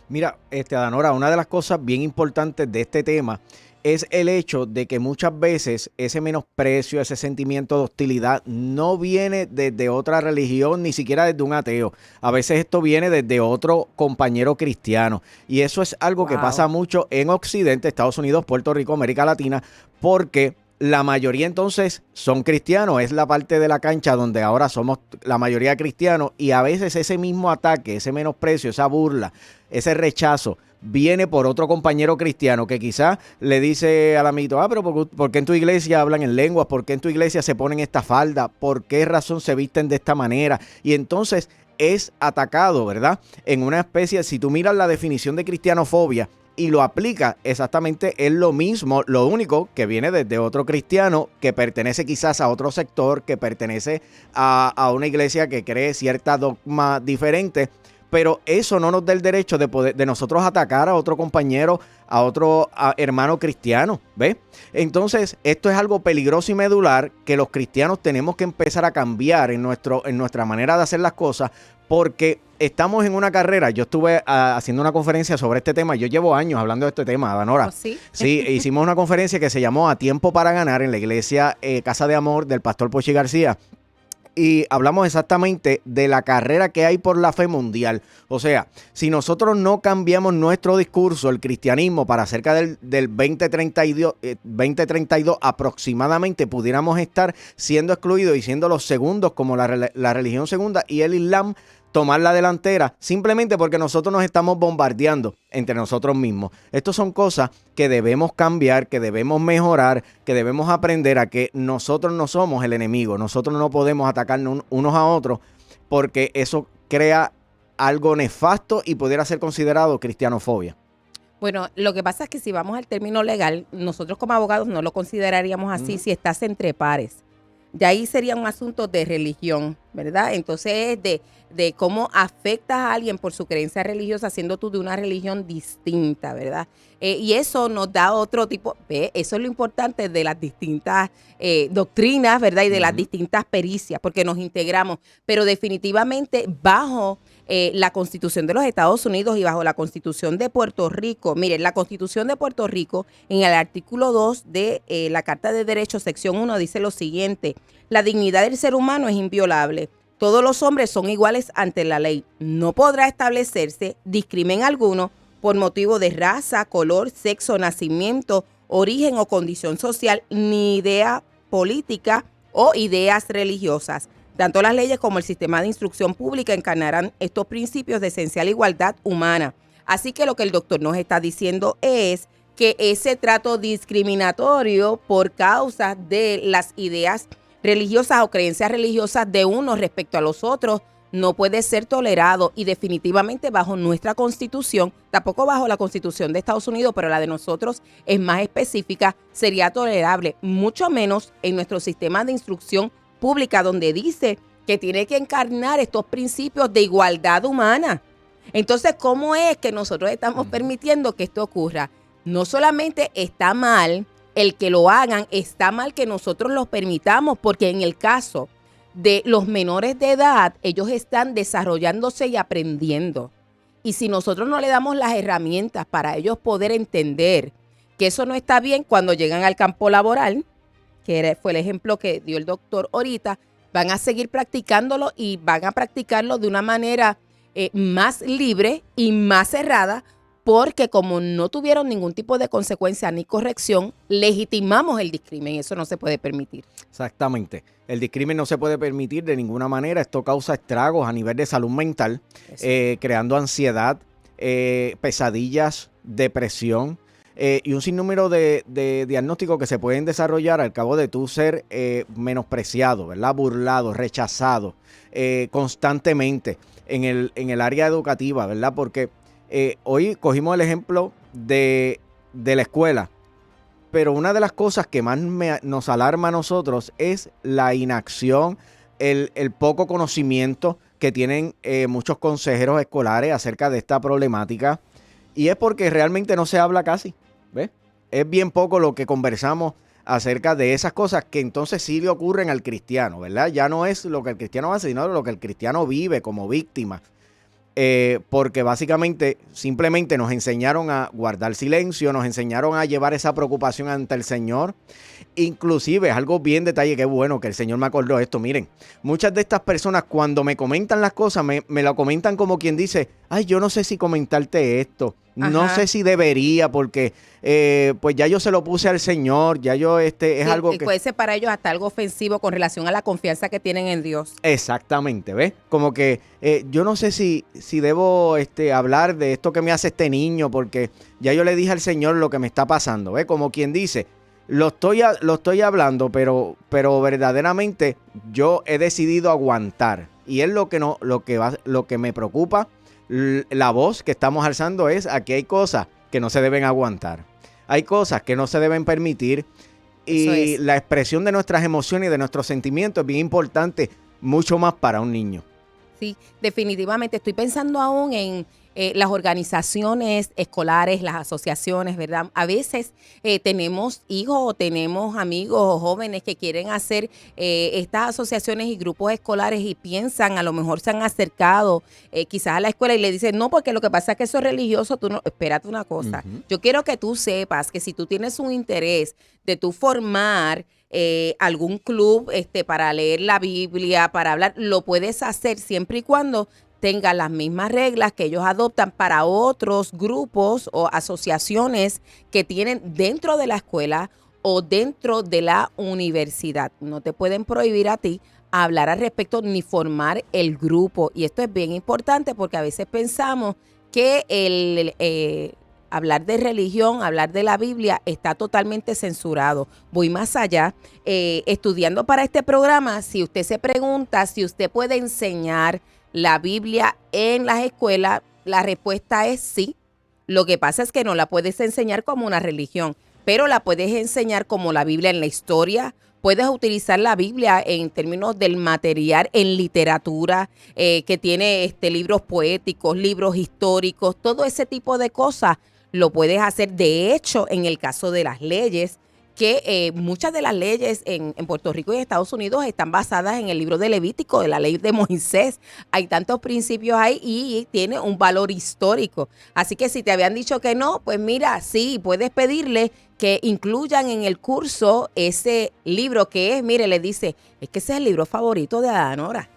Mira, Adanora, una de las cosas bien importantes de este tema es el hecho de que muchas veces ese menosprecio, ese sentimiento de hostilidad no viene desde otra religión, ni siquiera desde un ateo. A veces esto viene desde otro compañero cristiano. Y eso es algo que pasa mucho en Occidente, Estados Unidos, Puerto Rico, América Latina, porque la mayoría entonces son cristianos, es la parte de la cancha donde ahora somos la mayoría cristianos y a veces ese mismo ataque, ese menosprecio, esa burla, ese rechazo viene por otro compañero cristiano que quizás le dice al amiguito, pero ¿por qué en tu iglesia hablan en lenguas? ¿Por qué en tu iglesia se ponen esta falda? ¿Por qué razón se visten de esta manera? Y entonces es atacado, ¿verdad? En una especie, si tú miras la definición de cristianofobia, y lo aplica exactamente es lo mismo, lo único que viene desde otro cristiano que pertenece quizás a otro sector, que pertenece a una iglesia que cree cierta dogma diferente, pero eso no nos da el derecho de nosotros atacar a otro compañero, a otro hermano cristiano, ¿ves? Entonces, esto es algo peligroso y medular que los cristianos tenemos que empezar a cambiar en nuestra manera de hacer las cosas, porque estamos en una carrera. Yo estuve haciendo una conferencia sobre este tema. Yo llevo años hablando de este tema, Adanora. ¿Oh, sí? Sí, hicimos una conferencia que se llamó A Tiempo para Ganar en la iglesia Casa de Amor del pastor Pochi García. Y hablamos exactamente de la carrera que hay por la fe mundial. O sea, si nosotros no cambiamos nuestro discurso, el cristianismo, para cerca del 2032 aproximadamente, pudiéramos estar siendo excluidos y siendo los segundos como la religión segunda y el Islam tomar la delantera simplemente porque nosotros nos estamos bombardeando entre nosotros mismos. Estas son cosas que debemos cambiar, que debemos mejorar, que debemos aprender a que nosotros no somos el enemigo. Nosotros no podemos atacarnos unos a otros porque eso crea algo nefasto y pudiera ser considerado cristianofobia. Bueno, lo que pasa es que si vamos al término legal, nosotros como abogados no lo consideraríamos así si estás entre pares. De ahí sería un asunto de religión. ¿verdad? Entonces, de cómo afectas a alguien por su creencia religiosa, siendo tú de una religión distinta, ¿verdad? Y eso nos da otro tipo, eso es lo importante de las distintas doctrinas, ¿verdad? Y de las distintas pericias, porque nos integramos, pero definitivamente bajo la Constitución de los Estados Unidos y bajo la Constitución de Puerto Rico. Miren, la Constitución de Puerto Rico, en el artículo 2 de la Carta de Derechos, sección 1, dice lo siguiente: la dignidad del ser humano es inviolable. Todos los hombres son iguales ante la ley. No podrá establecerse discrimen alguno por motivo de raza, color, sexo, nacimiento, origen o condición social, ni idea política o ideas religiosas. Tanto las leyes como el sistema de instrucción pública encarnarán estos principios de esencial igualdad humana. Así que lo que el doctor nos está diciendo es que ese trato discriminatorio por causa de las ideas religiosas o creencias religiosas de unos respecto a los otros no puede ser tolerado, y definitivamente bajo nuestra Constitución, tampoco bajo la Constitución de Estados Unidos, pero la de nosotros es más específica, sería tolerable, mucho menos en nuestro sistema de instrucción pública, donde dice que tiene que encarnar estos principios de igualdad humana. Entonces, ¿cómo es que nosotros estamos permitiendo que esto ocurra? No solamente está mal el que lo hagan, está mal que nosotros los permitamos, porque en el caso de los menores de edad, ellos están desarrollándose y aprendiendo. Y si nosotros no le damos las herramientas para ellos poder entender que eso no está bien cuando llegan al campo laboral, fue el ejemplo que dio el doctor ahorita, van a seguir practicándolo y van a practicarlo de una manera más libre y más cerrada, porque como no tuvieron ningún tipo de consecuencia ni corrección, legitimamos el discrimen. Eso no se puede permitir. Exactamente. El discrimen no se puede permitir de ninguna manera. Esto causa estragos a nivel de salud mental, creando ansiedad, pesadillas, depresión y un sinnúmero de diagnósticos que se pueden desarrollar al cabo de tú ser menospreciado, ¿verdad? Burlado, rechazado constantemente en el área educativa, ¿verdad? Porque hoy cogimos el ejemplo de la escuela, pero una de las cosas que más nos alarma a nosotros es la inacción, el poco conocimiento que tienen muchos consejeros escolares acerca de esta problemática, y es porque realmente no se habla casi, ¿ves? Es bien poco lo que conversamos acerca de esas cosas que entonces sí le ocurren al cristiano, ¿verdad? Ya no es lo que el cristiano hace, sino lo que el cristiano vive como víctima. Porque básicamente simplemente nos enseñaron a guardar silencio, nos enseñaron a llevar esa preocupación ante el Señor. Inclusive es algo bien detalle, qué bueno que el Señor me acordó esto. Miren, muchas de estas personas cuando me comentan las cosas me lo comentan como quien dice: ay, yo no sé si comentarte esto, no sé si debería, porque pues ya yo se lo puse al Señor, ya yo es algo que... Puede ser para ellos hasta algo ofensivo con relación a la confianza que tienen en Dios. Exactamente, ¿ves? Como que yo no sé si debo hablar de esto que me hace este niño, porque ya yo le dije al Señor lo que me está pasando, ¿ves? Como quien dice, lo estoy hablando, pero verdaderamente yo he decidido aguantar, y es lo que me preocupa. La voz que estamos alzando es: aquí hay cosas que no se deben aguantar, hay cosas que no se deben permitir, y la expresión de nuestras emociones y de nuestros sentimientos es bien importante, mucho más para un niño. Sí, definitivamente. Estoy pensando aún en las organizaciones escolares, las asociaciones, ¿verdad? A veces tenemos hijos o tenemos amigos o jóvenes que quieren hacer estas asociaciones y grupos escolares y piensan, a lo mejor se han acercado quizás a la escuela y le dicen: no, porque lo que pasa es que eso es religioso, tú no, espérate una cosa. Yo quiero que tú sepas que si tú tienes un interés de tú formar algún club para leer la Biblia, para hablar, lo puedes hacer siempre y cuando tenga las mismas reglas que ellos adoptan para otros grupos o asociaciones que tienen dentro de la escuela o dentro de la universidad. No te pueden prohibir a ti hablar al respecto ni formar el grupo. Y esto es bien importante porque a veces pensamos que hablar de religión, hablar de la Biblia está totalmente censurado. Voy más allá. Estudiando para este programa, si usted se pregunta si usted puede enseñar la Biblia en las escuelas, la respuesta es sí. Lo que pasa es que no la puedes enseñar como una religión, pero la puedes enseñar como la Biblia en la historia, Puedes utilizar la Biblia en términos del material en literatura, que tiene libros poéticos, libros históricos, todo ese tipo de cosas lo puedes hacer. De hecho, en el caso de las leyes, que muchas de las leyes en Puerto Rico y en Estados Unidos están basadas en el libro de Levítico, de la ley de Moisés. Hay tantos principios ahí y tiene un valor histórico. Así que si te habían dicho que no, pues mira, sí, puedes pedirle que incluyan en el curso ese libro que es, mire, le dice, es que ese es el libro favorito de Adanora.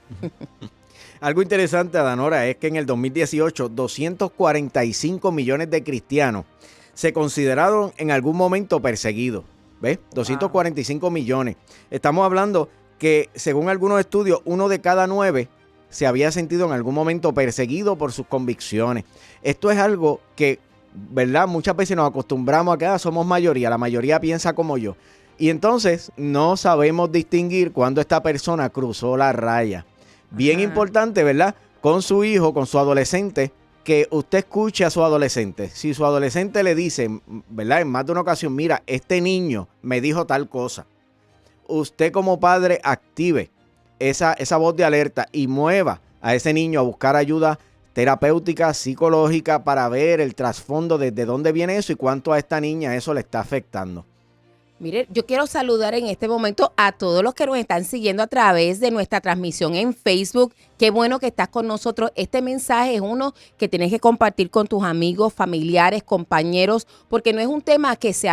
Algo interesante, Adanora, es que en el 2018, 245 millones de cristianos se consideraron en algún momento perseguidos. ¿Ves? 245 millones. Estamos hablando que, según algunos estudios, 1 de cada 9 se había sentido en algún momento perseguido por sus convicciones. Esto es algo que, ¿verdad? Muchas veces nos acostumbramos a que somos mayoría, la mayoría piensa como yo. Y entonces no sabemos distinguir cuando esta persona cruzó la raya. Bien importante, ¿verdad? Con su hijo, con su adolescente, que usted escuche a su adolescente. Si su adolescente le dice, ¿verdad? En más de una ocasión, mira, este niño me dijo tal cosa. Usted como padre active esa voz de alerta y mueva a ese niño a buscar ayuda terapéutica, psicológica, para ver el trasfondo de dónde viene eso y cuánto a esta niña eso le está afectando. Mire, yo quiero saludar en este momento a todos los que nos están siguiendo a través de nuestra transmisión en Facebook. Qué bueno que estás con nosotros. Este mensaje es uno que tienes que compartir con tus amigos, familiares, compañeros, porque no es un tema que se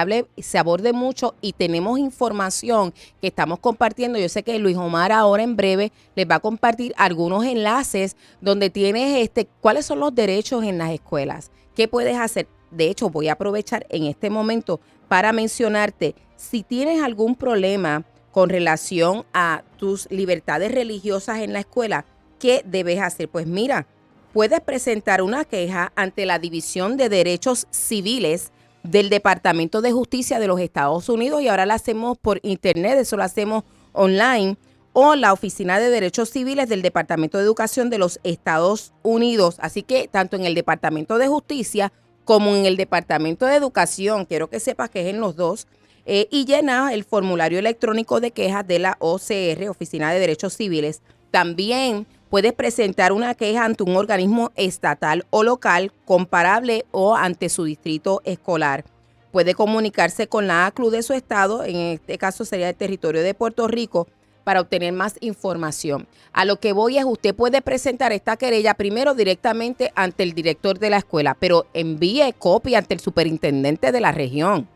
aborde mucho y tenemos información que estamos compartiendo. Yo sé que Luis Omar ahora en breve les va a compartir algunos enlaces donde tienes cuáles son los derechos en las escuelas. ¿Qué puedes hacer? De hecho, voy a aprovechar en este momento para mencionarte, si tienes algún problema con relación a tus libertades religiosas en la escuela, ¿qué debes hacer? Pues mira, puedes presentar una queja ante la División de Derechos Civiles del Departamento de Justicia de los Estados Unidos, y ahora la hacemos por internet, eso lo hacemos online, o la Oficina de Derechos Civiles del Departamento de Educación de los Estados Unidos. Así que tanto en el Departamento de Justicia como en el Departamento de Educación, quiero que sepas que es en los dos, y llena el formulario electrónico de quejas de la OCR, Oficina de Derechos Civiles. También puedes presentar una queja ante un organismo estatal o local comparable o ante su distrito escolar. Puede comunicarse con la ACLU de su estado, en este caso sería el territorio de Puerto Rico, para obtener más información. A lo que voy es, usted puede presentar esta querella primero directamente ante el director de la escuela, pero envíe copia ante el superintendente de la región.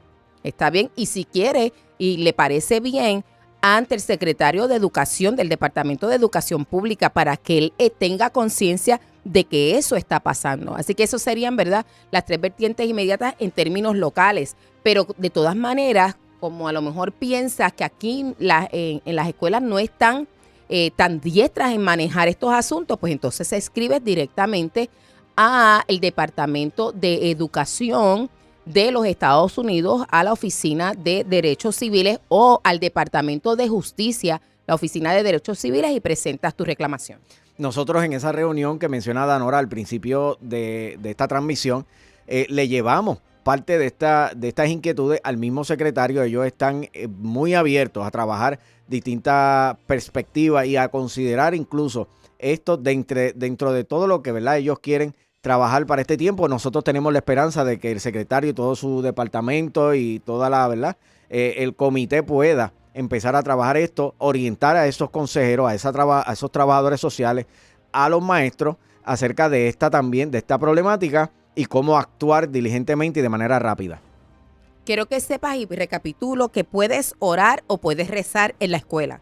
¿Está bien? Y si quiere y le parece bien, ante el secretario de Educación del Departamento de Educación Pública, para que él tenga conciencia de que eso está pasando. Así que eso serían, ¿verdad?, las 3 vertientes inmediatas en términos locales. Pero de todas maneras, como a lo mejor piensas que aquí en las escuelas no están tan diestras en manejar estos asuntos, pues entonces se escribe directamente a el Departamento de Educación de los Estados Unidos, a la Oficina de Derechos Civiles o al Departamento de Justicia, la Oficina de Derechos Civiles, y presentas tu reclamación. Nosotros en esa reunión que menciona Danora al principio de esta transmisión, le llevamos parte de estas inquietudes al mismo secretario. Ellos están muy abiertos a trabajar distintas perspectivas y a considerar incluso esto dentro de todo lo que, ¿verdad?, ellos quieren trabajar para este tiempo. Nosotros tenemos la esperanza de que el secretario y todo su departamento y toda la, ¿verdad?, el comité pueda empezar a trabajar esto, orientar a esos consejeros, a esos trabajadores sociales, a los maestros acerca de esta problemática y cómo actuar diligentemente y de manera rápida. Quiero que sepas y recapitulo que puedes orar o puedes rezar en la escuela.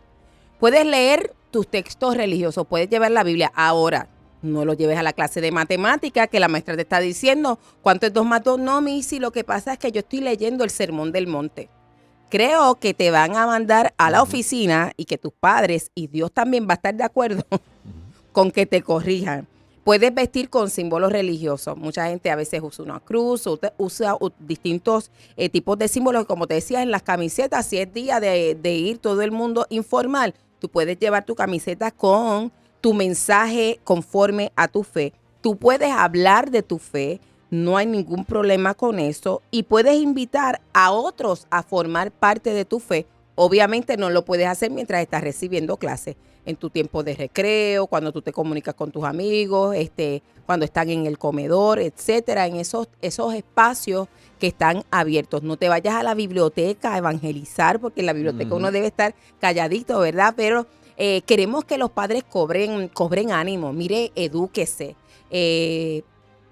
Puedes leer tus textos religiosos, puedes llevar la Biblia. Ahora, no lo lleves a la clase de matemática que la maestra te está diciendo cuánto es 2 más 2. No, Missy, lo que pasa es que yo estoy leyendo el Sermón del Monte. Creo que te van a mandar a la oficina y que tus padres y Dios también va a estar de acuerdo con que te corrijan. Puedes vestir con símbolos religiosos. Mucha gente a veces usa una cruz, usa distintos tipos de símbolos. Como te decía, en las camisetas, si es día de ir todo el mundo informal, tú puedes llevar tu camiseta con tu mensaje conforme a tu fe. Tú puedes hablar de tu fe, no hay ningún problema con eso, y puedes invitar a otros a formar parte de tu fe Obviamente no lo puedes hacer mientras estás recibiendo clases, en tu tiempo de recreo, cuando tú te comunicas con tus amigos, cuando están en el comedor, etcétera, en esos espacios que están abiertos. No te vayas a la biblioteca a evangelizar, porque en la biblioteca uno debe estar calladito, ¿verdad? Pero queremos que los padres cobren ánimo. Mire, edúquese.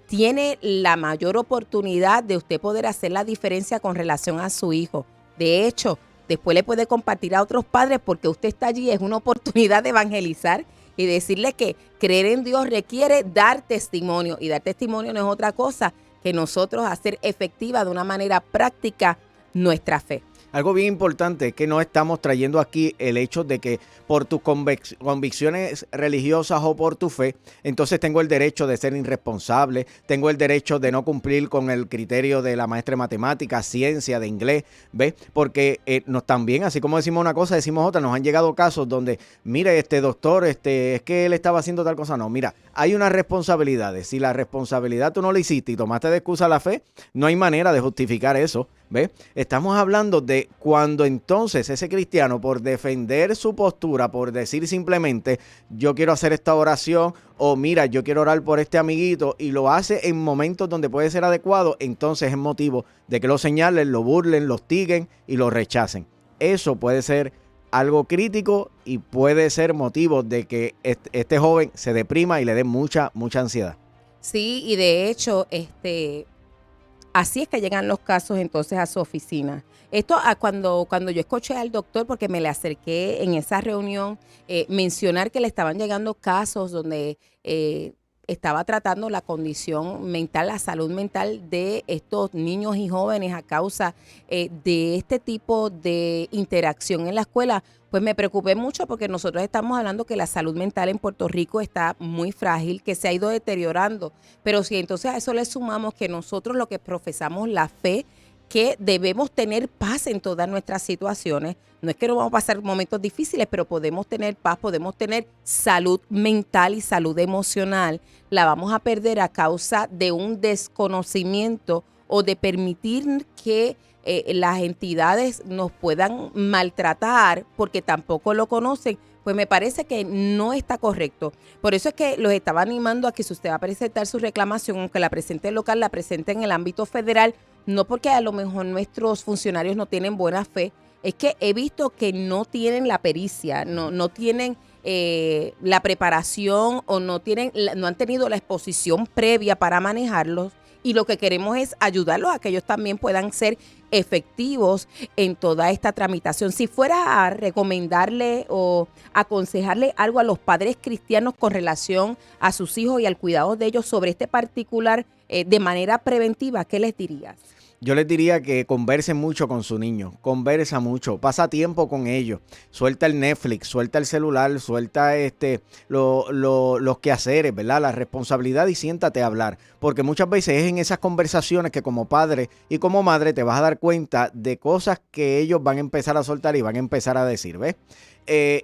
Tiene la mayor oportunidad de usted poder hacer la diferencia con relación a su hijo. De hecho, después le puede compartir a otros padres porque usted está allí, es una oportunidad de evangelizar y decirle que creer en Dios requiere dar testimonio. Y dar testimonio no es otra cosa que nosotros hacer efectiva de una manera práctica nuestra fe. Algo bien importante es que no estamos trayendo aquí el hecho de que por tus convicciones religiosas o por tu fe, entonces tengo el derecho de ser irresponsable, tengo el derecho de no cumplir con el criterio de la maestra de matemáticas, ciencia, de inglés, ¿ves? Porque nos también, así como decimos una cosa, decimos otra. Nos han llegado casos donde, mire, doctor, es que él estaba haciendo tal cosa. No, mira, hay unas responsabilidades. Si la responsabilidad tú no la hiciste y tomaste de excusa la fe, no hay manera de justificar eso. ¿Ves? Estamos hablando de cuando entonces ese cristiano, por defender su postura, por decir simplemente yo quiero hacer esta oración o mira, yo quiero orar por este amiguito, y lo hace en momentos donde puede ser adecuado, entonces es motivo de que lo señalen, lo burlen, lo hostiguen y lo rechacen. Eso puede ser algo crítico y puede ser motivo de que este joven se deprima y le dé mucha ansiedad. Sí, y de hecho, así es que llegan los casos entonces a su oficina. Esto cuando yo escuché al doctor, porque me le acerqué en esa reunión, mencionar que le estaban llegando casos donde estaba tratando la condición mental, la salud mental de estos niños y jóvenes a causa de este tipo de interacción en la escuela, pues me preocupé mucho porque nosotros estamos hablando que la salud mental en Puerto Rico está muy frágil, que se ha ido deteriorando. Pero si entonces a eso le sumamos que nosotros lo que profesamos la fe, que debemos tener paz en todas nuestras situaciones. No es que no vamos a pasar momentos difíciles, pero podemos tener paz, podemos tener salud mental y salud emocional. La vamos a perder a causa de un desconocimiento o de permitir que las entidades nos puedan maltratar porque tampoco lo conocen. Pues me parece que no está correcto. Por eso es que los estaba animando a que si usted va a presentar su reclamación, aunque la presente local, la presente en el ámbito federal, no porque a lo mejor nuestros funcionarios no tienen buena fe, es que he visto que no tienen la pericia, no tienen la preparación o no han tenido la exposición previa para manejarlos. Y lo que queremos es ayudarlos a que ellos también puedan ser efectivos en toda esta tramitación. Si fuera a recomendarle o aconsejarle algo a los padres cristianos con relación a sus hijos y al cuidado de ellos sobre este particular de manera preventiva, ¿qué les dirías? Yo les diría que conversen mucho con su niño, conversa mucho, pasa tiempo con ellos, suelta el Netflix, suelta el celular, suelta los quehaceres, ¿verdad? La responsabilidad y siéntate a hablar, porque muchas veces es en esas conversaciones que como padre y como madre te vas a dar cuenta de cosas que ellos van a empezar a soltar y van a empezar a decir, ¿ves?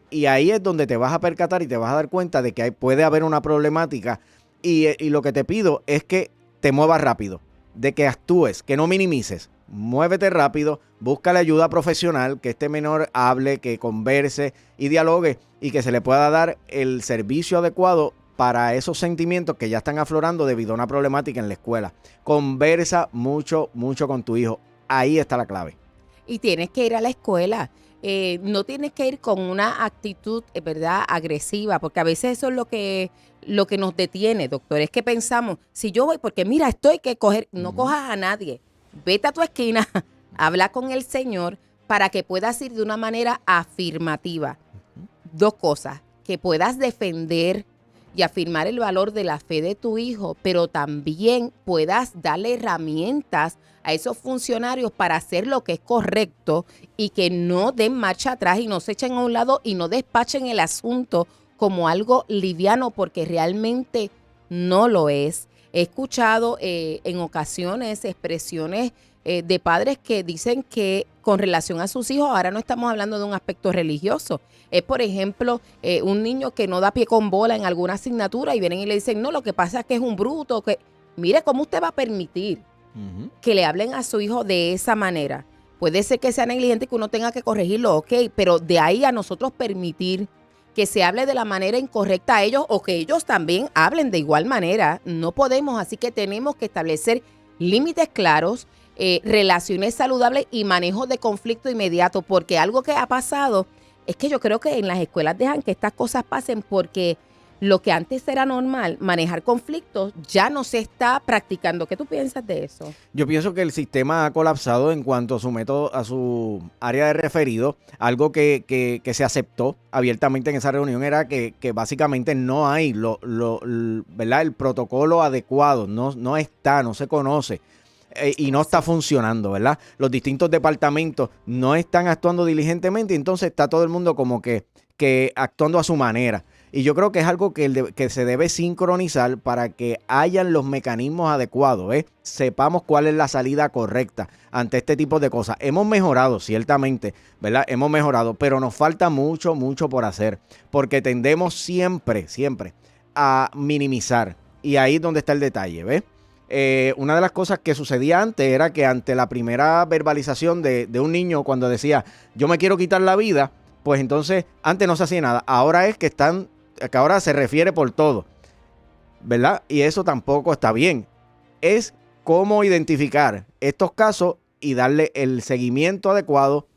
Y ahí es donde te vas a percatar y te vas a dar cuenta de que puede haber una problemática y lo que te pido es que te muevas rápido, de que actúes, que no minimices, muévete rápido, busca la ayuda profesional, que este menor hable, que converse y dialogue y que se le pueda dar el servicio adecuado para esos sentimientos que ya están aflorando debido a una problemática en la escuela. Conversa mucho con tu hijo, ahí está la clave. Y tienes que ir a la escuela. No tienes que ir con una actitud, ¿verdad?, agresiva, porque a veces eso es lo que nos detiene, doctor. Es que pensamos, si yo voy, porque mira, estoy que coger, no cojas a nadie. Vete a tu esquina, habla con el Señor para que puedas ir de una manera afirmativa. Dos cosas, que puedas defender y afirmar el valor de la fe de tu hijo, pero también puedas darle herramientas a esos funcionarios para hacer lo que es correcto y que no den marcha atrás y no se echen a un lado y no despachen el asunto como algo liviano, porque realmente no lo es. He escuchado en ocasiones expresiones de padres que dicen que con relación a sus hijos, ahora no estamos hablando de un aspecto religioso, es por ejemplo un niño que no da pie con bola en alguna asignatura y vienen y le dicen, no, lo que pasa es que es un bruto, que mire cómo usted va a permitir que le hablen a su hijo de esa manera. puede ser que sea negligente y que uno tenga que corregirlo, ok, pero de ahí a nosotros permitir que se hable de la manera incorrecta a ellos o que ellos también hablen de igual manera, no podemos, así que tenemos que establecer límites claros, relaciones saludables y manejo de conflicto inmediato, porque algo que ha pasado es que yo creo que en las escuelas dejan que estas cosas pasen porque lo que antes era normal, manejar conflictos, ya no se está practicando. ¿Qué tú piensas de eso? Yo pienso que el sistema ha colapsado en cuanto a su método, a su área de referido. Algo que se aceptó abiertamente en esa reunión era que básicamente no hay ¿verdad? El protocolo adecuado, no está, no se conoce. Y no está funcionando, ¿verdad? Los distintos departamentos no están actuando diligentemente, entonces está todo el mundo como que actuando a su manera. Y yo creo que es algo que se debe sincronizar para que hayan los mecanismos adecuados, sepamos cuál es la salida correcta ante este tipo de cosas. Hemos mejorado, ciertamente, ¿verdad? Hemos mejorado, pero nos falta mucho, mucho por hacer, porque tendemos siempre a minimizar. Y ahí es donde está el detalle, ¿ves? Una de las cosas que sucedía antes era que ante la primera verbalización de un niño cuando decía, yo me quiero quitar la vida, pues entonces antes no se hacía nada. Ahora es que ahora se refiere por todo, ¿verdad? Y eso tampoco está bien. Es cómo identificar estos casos y darle el seguimiento adecuado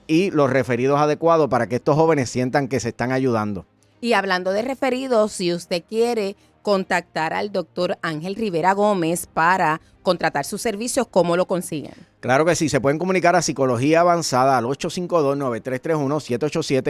y los referidos adecuados para que estos jóvenes sientan que se están ayudando. Y hablando de referidos, si usted quiere contactar al doctor Ángel Rivera Gómez para contratar sus servicios, ¿cómo lo consiguen? Claro que sí, se pueden comunicar a Psicología Avanzada al 852-9331,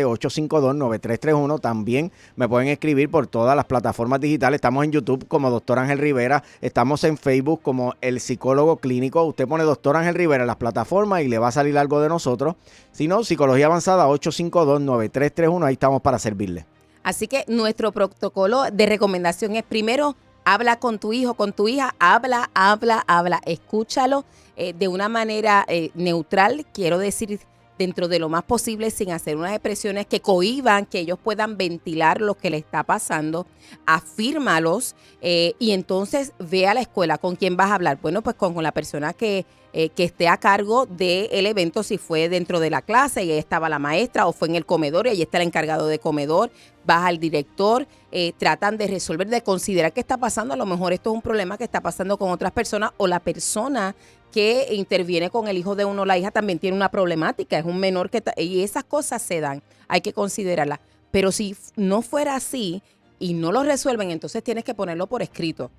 787-852-9331. También me pueden escribir por todas las plataformas digitales. Estamos en YouTube como Dr. Ángel Rivera, estamos en Facebook como El Psicólogo Clínico. Usted pone Dr. Ángel Rivera en las plataformas y le va a salir algo de nosotros. Si no, Psicología Avanzada 852-9331, ahí estamos para servirle. Así que nuestro protocolo de recomendación es primero, habla con tu hijo, con tu hija, habla, escúchalo de una manera neutral, quiero decir, dentro de lo más posible, sin hacer unas expresiones que cohíban, que ellos puedan ventilar lo que les está pasando, afírmalos y entonces ve a la escuela. ¿Con quién vas a hablar? Bueno, pues con la persona que esté a cargo del evento, si fue dentro de la clase y ahí estaba la maestra, o fue en el comedor y ahí está el encargado de comedor, vas al director, tratan de resolver, de considerar qué está pasando. A lo mejor esto es un problema que está pasando con otras personas, o la persona que interviene con el hijo de uno o la hija también tiene una problemática, es un menor y esas cosas se dan, hay que considerarlas. Pero si no fuera así y no lo resuelven, entonces tienes que ponerlo por escrito.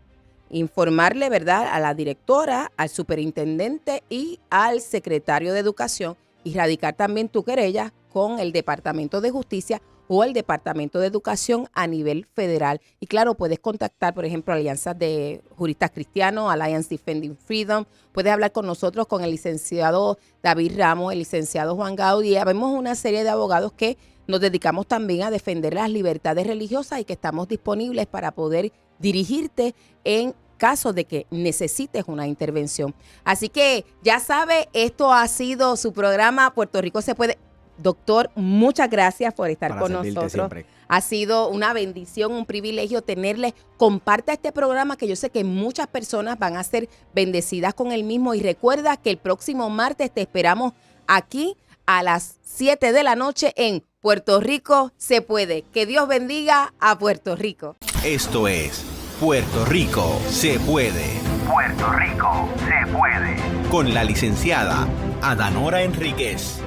Informarle, ¿verdad?, a la directora, al superintendente y al secretario de Educación, y radicar también tu querella con el Departamento de Justicia o el Departamento de Educación a nivel federal. Y claro, puedes contactar, por ejemplo, alianzas de juristas cristianos, Alliance Defending Freedom. Puedes hablar con nosotros, con el licenciado David Ramos, el licenciado Juan Gaudí. Vemos una serie de abogados que nos dedicamos también a defender las libertades religiosas y que estamos disponibles para poder dirigirte en caso de que necesites una intervención. Así que ya sabe, esto ha sido su programa Puerto Rico se puede. Doctor, muchas gracias por estar con nosotros. Siempre. Ha sido una bendición, un privilegio tenerle. Comparta este programa, que yo sé que muchas personas van a ser bendecidas con el mismo. Y recuerda que el próximo martes te esperamos aquí a las 7 de la noche en Puerto Rico se puede. Que Dios bendiga a Puerto Rico. Esto es Puerto Rico se puede. Puerto Rico se puede. Con la licenciada Adanora Enríquez.